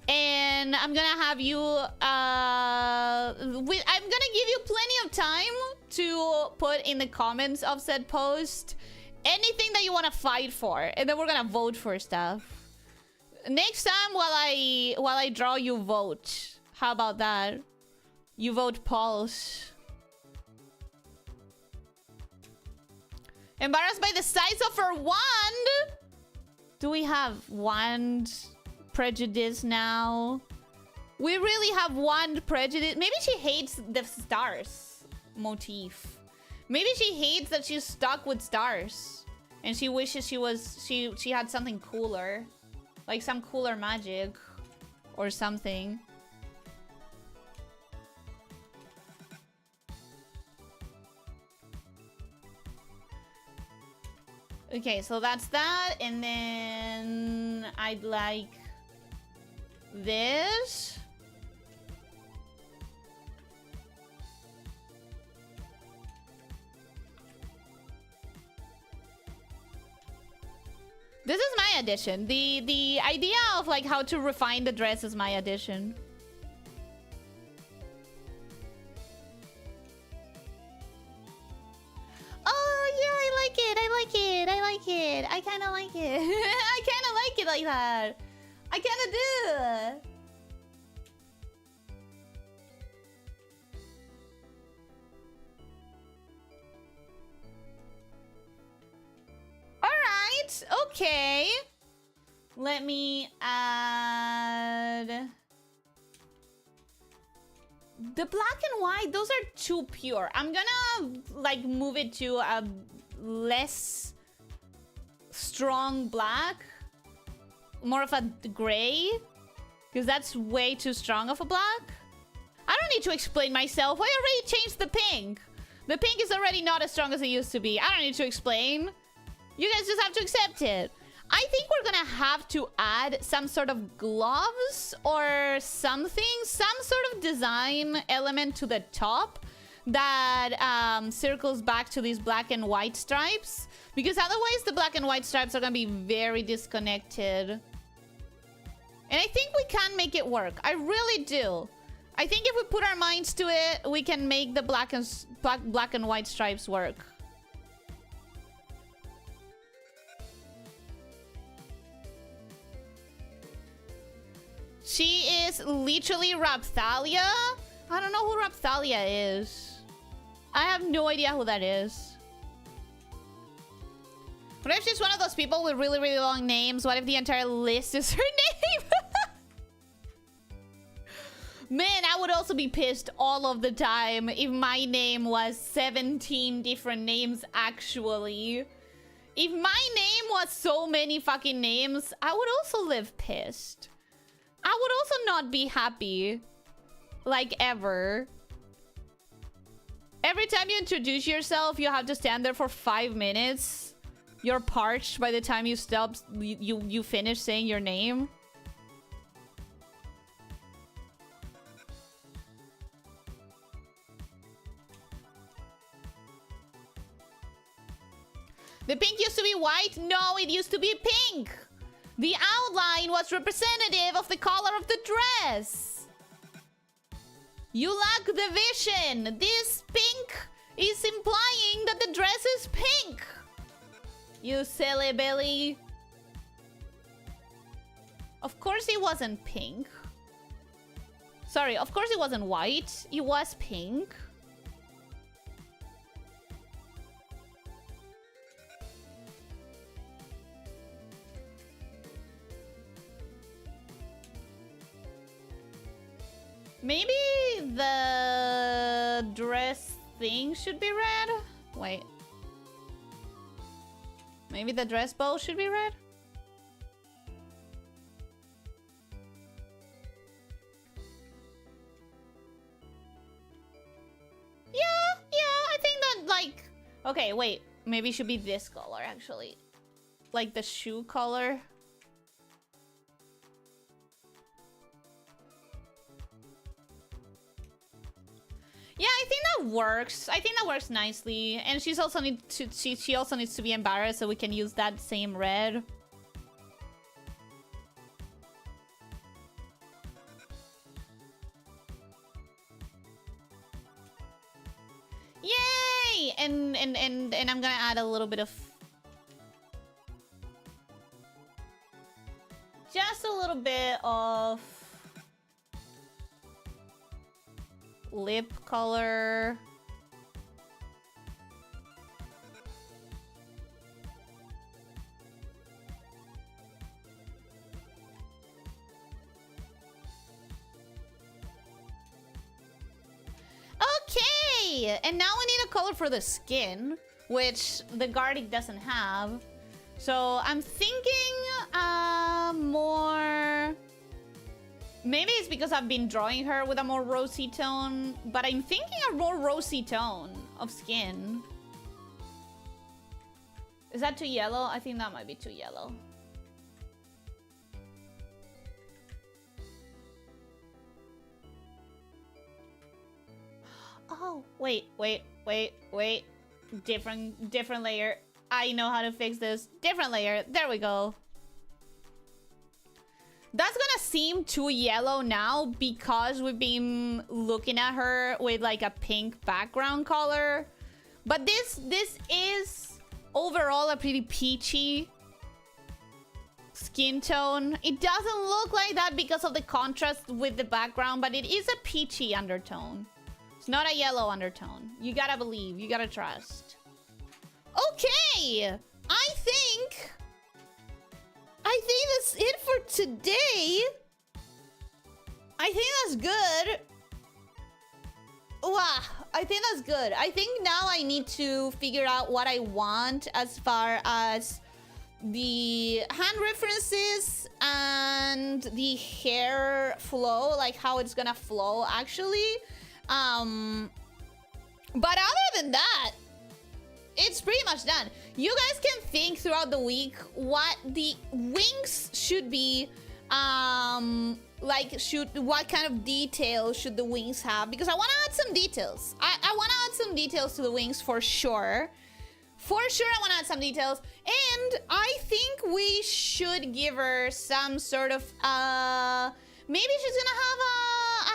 And I'm gonna have you I'm gonna give you plenty of time to put in the comments of said post anything that you want to fight for, and then we're gonna vote for stuff. Next time while I draw, you vote. How about that? You vote Pulse. Embarrassed by the size of her wand? Do we have wand prejudice now? We really have wand prejudice. Maybe she hates the stars motif. Maybe she hates that she's stuck with stars. And she wishes she had something cooler. Like some cooler magic. Or something. Okay, so that's that, and then I'd like this. This is my addition. The idea of like how to refine the dress is my addition. Oh, yeah, I like it. I kind of like it. I kind of like it like that. I kind of do. Okay. Let me add... The black and white, those are too pure. I'm gonna, like, move it to a less strong black. More of a gray. Because that's way too strong of a black. I don't need to explain myself. I already changed the pink. The pink is already not as strong as it used to be. I don't need to explain. You guys just have to accept it. I think we're gonna have to add some sort of gloves or something. Some sort of design element to the top that circles back to these black and white stripes. Because otherwise the black and white stripes are gonna be very disconnected. And I think we can make it work. I really do. I think if we put our minds to it, we can make the black and white stripes work. She is literally Rapthalia? I don't know who Rapthalia is. I have no idea who that is. What if she's one of those people with really, really long names? What if the entire list is her name? Man, I would also be pissed all of the time if my name was 17 different names, actually. If my name was so many fucking names, I would also live pissed. I would also not be happy. Like, ever. Every time you introduce yourself, you have to stand there for 5 minutes. You're parched by the time you stop, you finish saying your name. The pink used to be white? No, it used to be pink. The outline was representative of the color of the dress. You lack the vision. This pink is implying that the dress is pink. You silly Billy. Of course it wasn't pink. Sorry, of course it wasn't white. It was pink. Maybe the dress thing should be red? Wait. Maybe the dress bow should be red? Yeah, I think that, like... Okay, wait. Maybe it should be this color, actually. Like the shoe color. Yeah, I think that works. I think that works nicely. And she also needs to be embarrassed, so we can use that same red. Yay! And I'm gonna add a little bit of... Just a little bit of... lip color. Okay, and now we need a color for the skin, which the Gartic doesn't have. So I'm thinking more... Maybe it's because I've been drawing her with a more rosy tone, but I'm thinking a more rosy tone of skin. Is that too yellow? I think that might be too yellow. Oh, wait. Different layer. I know how to fix this. Different layer. There we go. That's gonna seem too yellow now because we've been looking at her with like a pink background color. But this is overall a pretty peachy skin tone. It doesn't look like that because of the contrast with the background, but it is a peachy undertone. It's not a yellow undertone. You gotta believe, you gotta trust. Okay, I think I think that's it for today. I think that's good. Wow, I think that's good. I think now I need to figure out what I want as far as the hand references and the hair flow, like how it's gonna flow actually. But other than that, it's pretty much done. You guys can think throughout the week what the wings should be, like what kind of details should the wings have, because I want to add some details. I want to add some details to the wings for sure. For sure, I want to add some details. And I think we should give her some sort of, maybe she's gonna have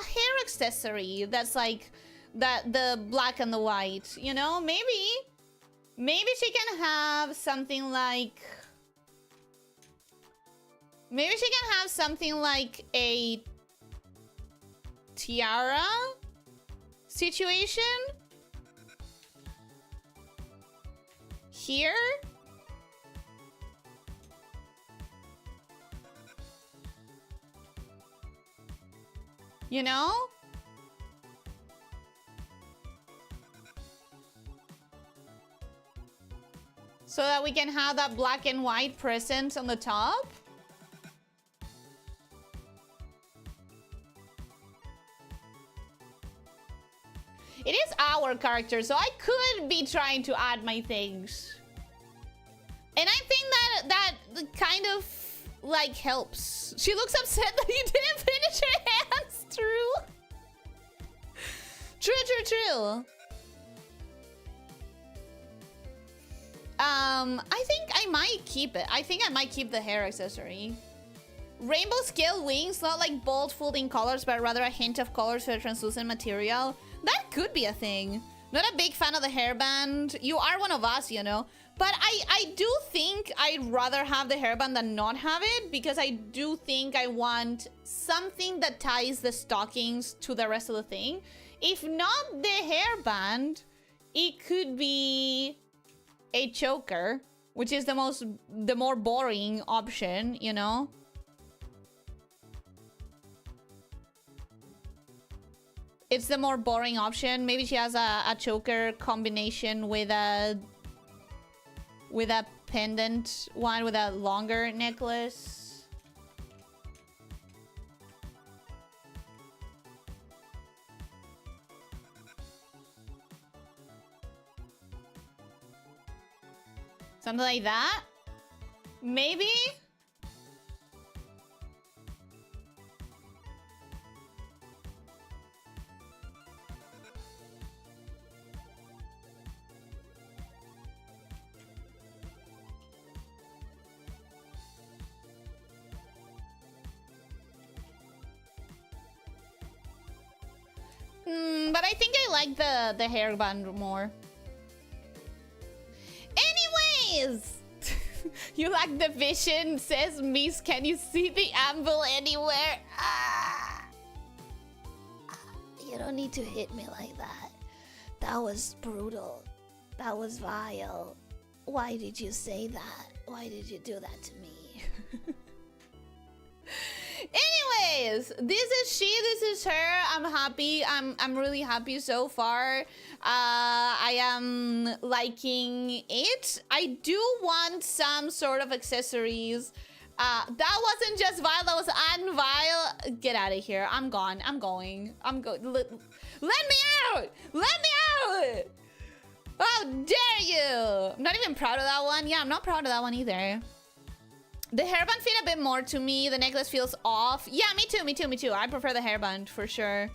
a hair accessory that's like the black and the white, you know? Maybe she can have something like... Maybe she can have something like a tiara situation here. You know? So that we can have that black and white present on the top. It is our character, so I could be trying to add my things. And I think that kind of, like, helps. She looks upset that you didn't finish her hands. True. True. I think I might keep it. I think I might keep the hair accessory. Rainbow scale wings, not like bold folding colors, but rather a hint of colors for a translucent material. That could be a thing. Not a big fan of the hairband. You are one of us, you know. But I do think I'd rather have the hairband than not have it, because I do think I want something that ties the stockings to the rest of the thing. If not the hairband, it could be a choker, which is the more boring option, you know. It's the more boring option. Maybe she has a choker combination with a pendant one with a longer necklace. Something like that? Maybe? But I think I like the hairband more. Anyways! You lack the vision, says Miss. Can you see the anvil anywhere? You don't need to hit me like that. That was brutal. That was vile. Why did you say that? Why did you do that to me? Anyways, this is she, this is her. I'm happy. I'm really happy so far. I am liking it. I do want some sort of accessories. That wasn't just vile, that was unvile. Get out of here. I'm gone. I'm going. Let me out! Let me out! How dare you! I'm not even proud of that one. Yeah, I'm not proud of that one either. The hairband fit a bit more to me. The necklace feels off. Yeah, me too. I prefer the hairband for sure.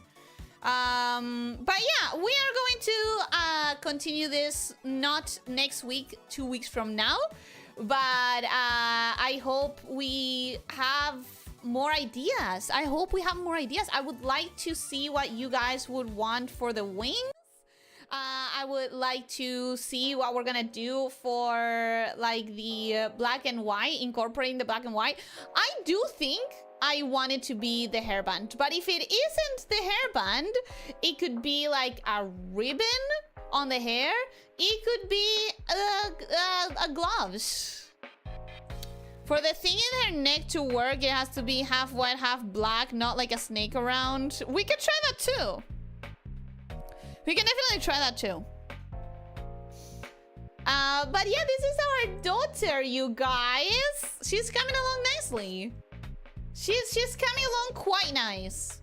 But yeah, we are going to continue this not next week, 2 weeks from now. But I hope we have more ideas. I would like to see what you guys would want for the wings. I would like to see what we're gonna do for like the black and white, incorporating the black and white. I do think I want it to be the hairband, but if it isn't the hairband, it could be like a ribbon on the hair. It could be gloves. For the thing in her neck to work, it has to be half white, half black, not like a snake around. We can try that too. We can definitely try that too. But yeah, this is our daughter, you guys. She's coming along nicely. She's coming along quite nice.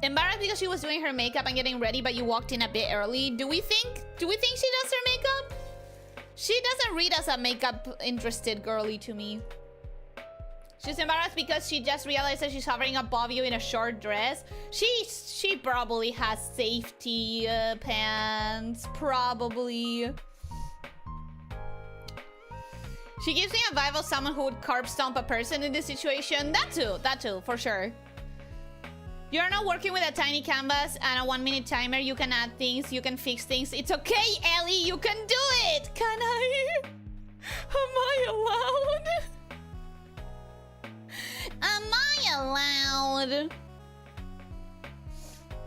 Embarrassed because she was doing her makeup and getting ready, but you walked in a bit early. Do we think she does her makeup? She doesn't read as a makeup interested girly to me. She's embarrassed because she just realized that she's hovering above you in a short dress. She probably has safety pants, probably. She gives me a vibe of someone who would curb stomp a person in this situation. That too, for sure. You're not working with a tiny canvas and a 1-minute timer. You can add things, you can fix things. It's okay, Ellie, you can do it! Can I? Am I allowed? Am I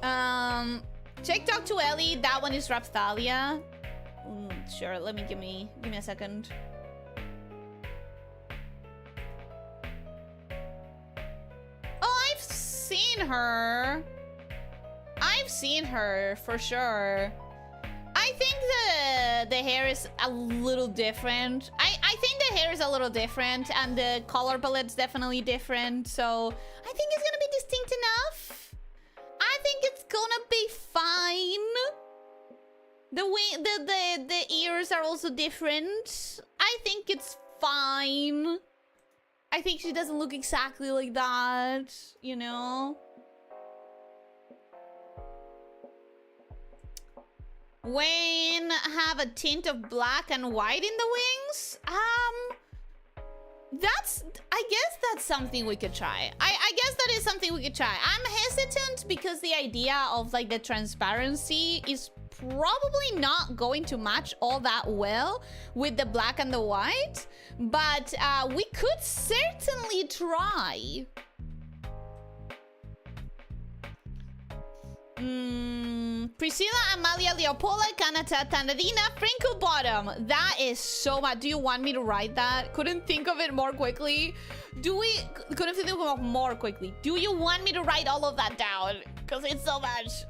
allowed? Check talk to Ellie. That one is Raphthalia. Sure, give me a second. Oh, I've seen her for sure. I think the hair is a little different. I think the hair is a little different and the color palette's definitely different, so I think it's gonna be distinct enough. I think it's gonna be fine. The ears are also different. I think it's fine. I think she doesn't look exactly like that, you know? Wayne have a tint of black and white in the wings? I guess that's something we could try. I guess that is something we could try. I'm hesitant because the idea of like the transparency is probably not going to match all that well with the black and the white, but we could certainly try. Priscilla, Amalia, Leopold, Kanata, Tanarina, Frinkle Bottom. That is so much. Do you want me to write that? Couldn't think of it more quickly. Couldn't think of it more quickly. Do you want me to write all of that down? Because it's so much.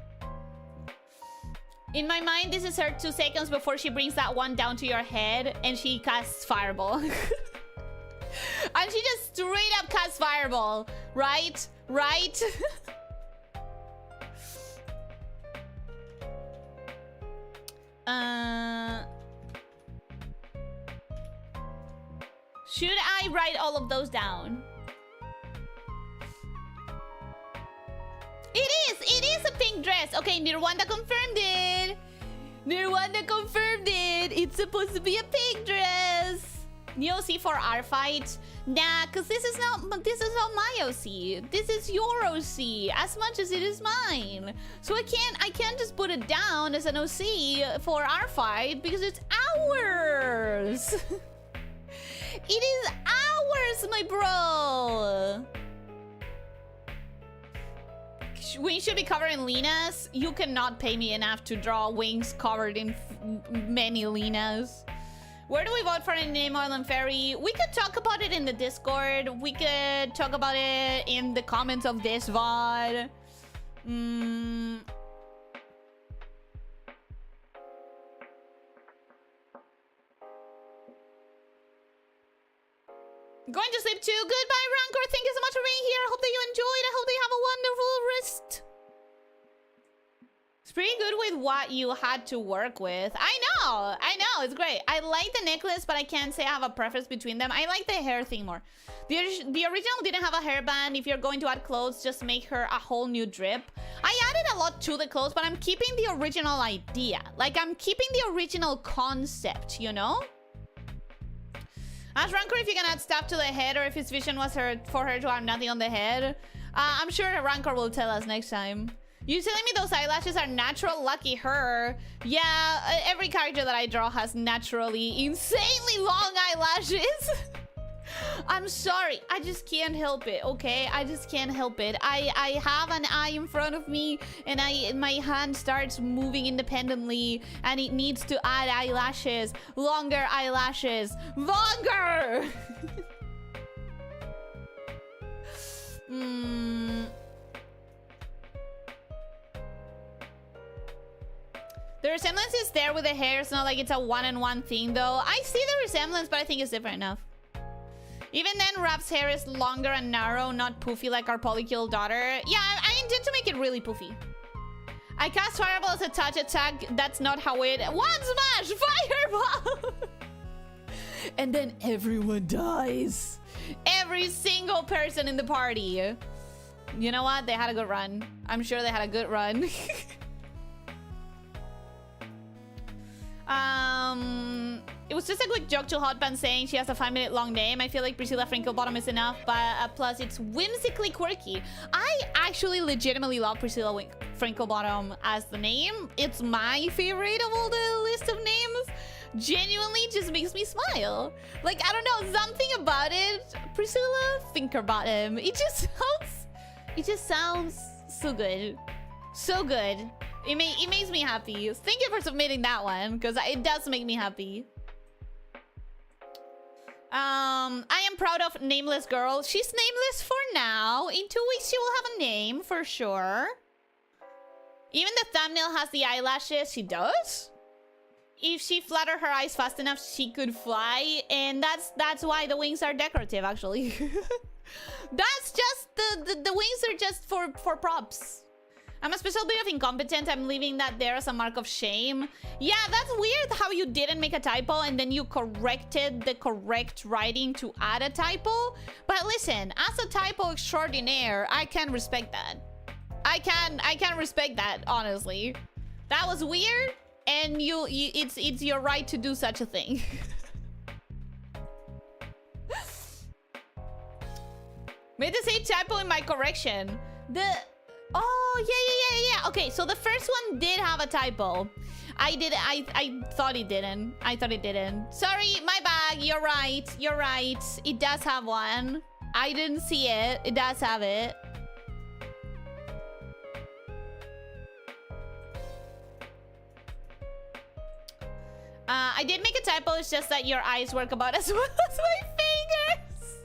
In my mind, this is her 2 seconds before she brings that one down to your head and she casts Fireball. And she just straight up casts Fireball. Right? Right? Should I write all of those down? It is a pink dress. Okay, Nirwanda confirmed it. Nirwanda confirmed it. It's supposed to be a pink dress. New OC for our fight. Nah, cause this is not my OC. This is your OC as much as it is mine. So I can't just put it down as an OC for our fight because it's ours. It is ours, my bro. We should be covered in Lena's. You cannot pay me enough to draw wings covered in many Lena's. Where do we vote for in Name Oil and Fairy? We could talk about it in the Discord. We could talk about it in the comments of this VOD. Going to sleep too. Goodbye, Rancor. Thank you so much for being here. I hope that you enjoyed. I hope that you have a wonderful rest. It's pretty good with what you had to work with. I know. It's great. I like the necklace, but I can't say I have a preference between them. I like the hair thing more. The original didn't have a hairband. If you're going to add clothes, just make her a whole new drip. I added a lot to the clothes, but I'm keeping the original idea. Like, I'm keeping the original concept, you know? Ask Rancor if you can add stuff to the head or if his vision was for her to have nothing on the head. I'm sure Rancor will tell us next time. You telling me those eyelashes are natural? Lucky her. Yeah, every character that I draw has naturally insanely long eyelashes. I'm sorry, I just can't help it, okay? I just can't help it. I have an eye in front of me and my hand starts moving independently and it needs to add eyelashes. Longer eyelashes. Longer! The resemblance is there with the hair. It's not like it's a one-on-one thing, though. I see the resemblance, but I think it's different enough. Even then, Rap's hair is longer and narrow, not poofy like our polycule daughter. Yeah, I intend to make it really poofy. I cast Fireball as a touch attack. That's not how it... One smash! Fireball! And then everyone dies. Every single person in the party. You know what? They had a good run. I'm sure they had a good run. It was just a quick joke to Hotpan saying she has a 5-minute long name. I feel like Priscilla Frinklebottom is enough, but plus it's whimsically quirky. I actually legitimately love Priscilla Frinklebottom as the name. It's my favorite of all the list of names. Genuinely just makes me smile. Like, I don't know, something about it. Priscilla Finkerbottom. It just sounds so good. So good. It makes me happy. Thank you for submitting that one, because it does make me happy. I am proud of Nameless Girl. She's nameless for now. In 2 weeks, she will have a name for sure. Even the thumbnail has the eyelashes. She does? If she fluttered her eyes fast enough, she could fly. And that's why the wings are decorative, actually. That's just... The wings are just for props. I'm a special bit of incompetent. I'm leaving that there as a mark of shame. Yeah, that's weird how you didn't make a typo and then you corrected the correct writing to add a typo. But listen, as a typo extraordinaire, I can respect that. I can respect that, honestly. That was weird, and it's your right to do such a thing. Made the same typo in my correction. Oh, yeah. Okay, so the first one did have a typo. I thought it didn't. Sorry, my bad. You're right. It does have one. I didn't see it. It does have it. I did make a typo. It's just that your eyes work about as well as my fingers.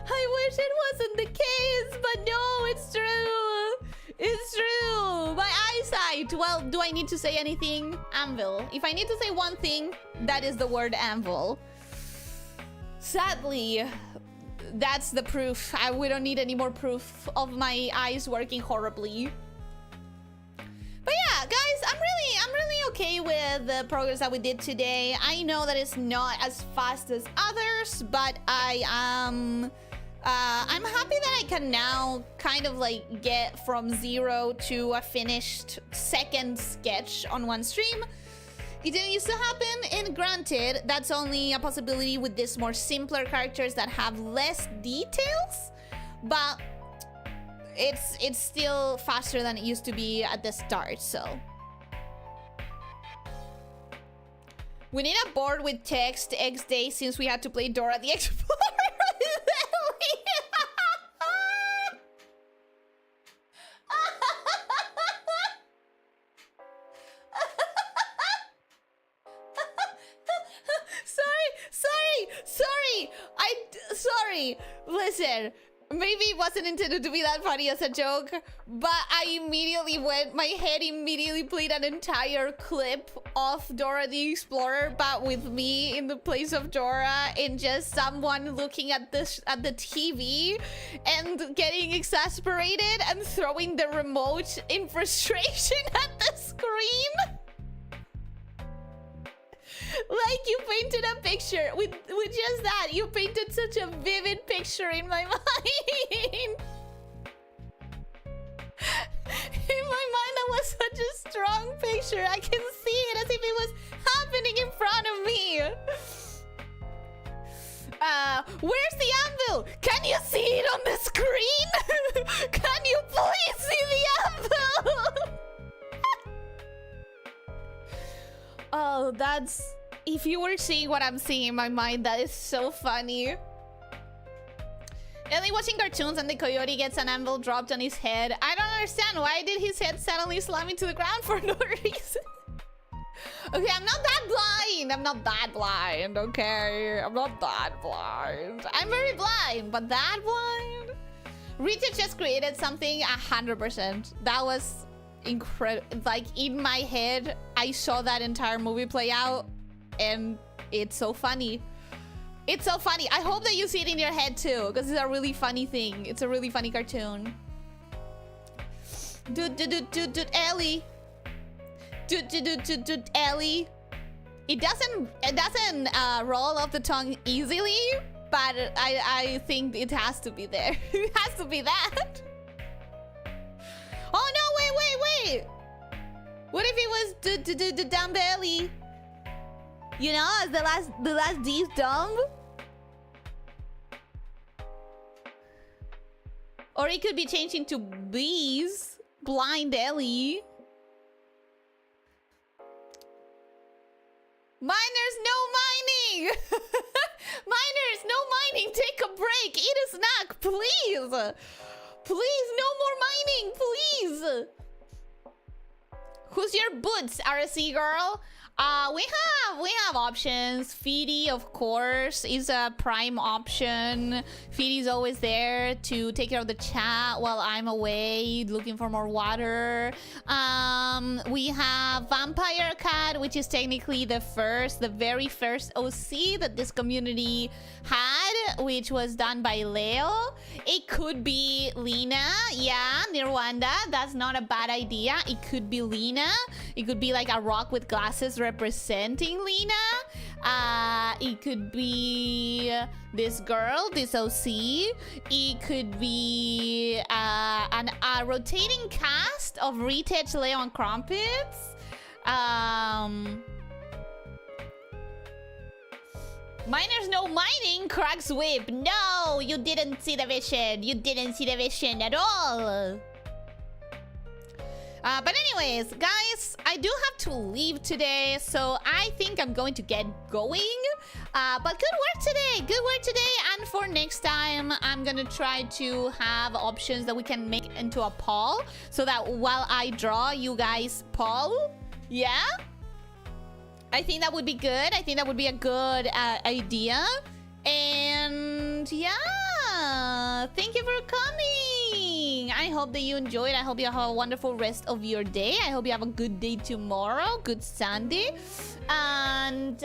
I wish it wasn't the case, but no, it's true. It's true. My eyesight. Well, do I need to say anything? Anvil. If I need to say one thing, that is the word anvil. Sadly, that's the proof. We don't need any more proof of my eyes working horribly. But yeah, guys, I'm really okay with the progress that we did today. I know that it's not as fast as others, but I'm happy that I can now kind of like get from 0 to a finished second sketch on one stream. It didn't used to happen, and granted, that's only a possibility with these more simpler characters that have less details, but it's still faster than it used to be at the start, so. We need a board with text X day since we had to play Dora the Explorer. Sorry. Listen, maybe it wasn't intended to be that funny as a joke, but my head immediately played an entire clip of Dora the Explorer, but with me in the place of Dora and just someone looking at the TV and getting exasperated and throwing the remote in frustration at the screen. Like, you painted a picture with just that. You painted such a vivid picture in my mind. In my mind, that was such a strong picture. I can see it as if it was happening in front of me. Where's the anvil? Can you see it on the screen? Can that's... If you were seeing what I'm seeing in my mind, that is so funny. Ellie watching cartoons and the coyote gets an anvil dropped on his head. I don't understand. Why did his head suddenly slam into the ground for no reason? Okay, I'm not that blind. I'm not that blind, okay? I'm not that blind. I'm very blind, but that blind? Rita just created something 100%. That was incredible. Like, in my head, I saw that entire movie play out. And it's so funny. It's so funny. I hope that you see it in your head too, because it's a really funny thing. It's a really funny cartoon. Dude, Ellie. Dude, Ellie. It doesn't roll off the tongue easily, but I think it has to be there. It has to be that. Oh no! Wait! What if it was dumb Ellie? You know, as the last D's dumb? Or it could be changed into B's. Blind Ellie. Miners, no mining! Miners, no mining! Take a break! Eat a snack, please! Please, no more mining, please! Who's your boots, RSC girl? We have options. Feedy, of course, is a prime option. Feedy's always there to take care of the chat while I'm away looking for more water. We have Vampire Cat, which is technically the very first OC that this community had, which was done by Leo. It could be Lena. Yeah, Nirwanda. That's not a bad idea. It could be Lena. It could be like a rock with glasses representing Lena. It could be this girl, this OC. It could be a rotating cast of Retouch, Leo, and Crumpets. Miners no mining, Cracks Whip. No, you didn't see the vision. You didn't see the vision at all. But anyways, guys, I do have to leave today, so I think I'm going to get going. But good work today. Good work today. And for next time, I'm going to try to have options that we can make into a poll so that while I draw, you guys poll. Yeah? I think that would be good. I think that would be a good idea. And yeah, thank you for coming. I hope that you enjoyed. I hope you have a wonderful rest of your day. I hope you have a good day tomorrow. Good Sunday. And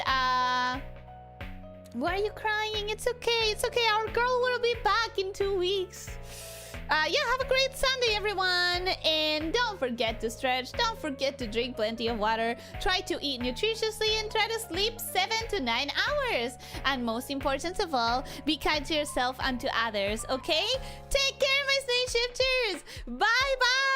why are you crying? It's okay. It's okay. Our girl will be back in 2 weeks. Yeah, have a great Sunday, everyone. And don't forget to stretch. Don't forget to drink plenty of water. Try to eat nutritiously and try to sleep 7 to 9 hours. And most important of all, be kind to yourself and to others, okay? Take care, my snake shifters. Bye-bye.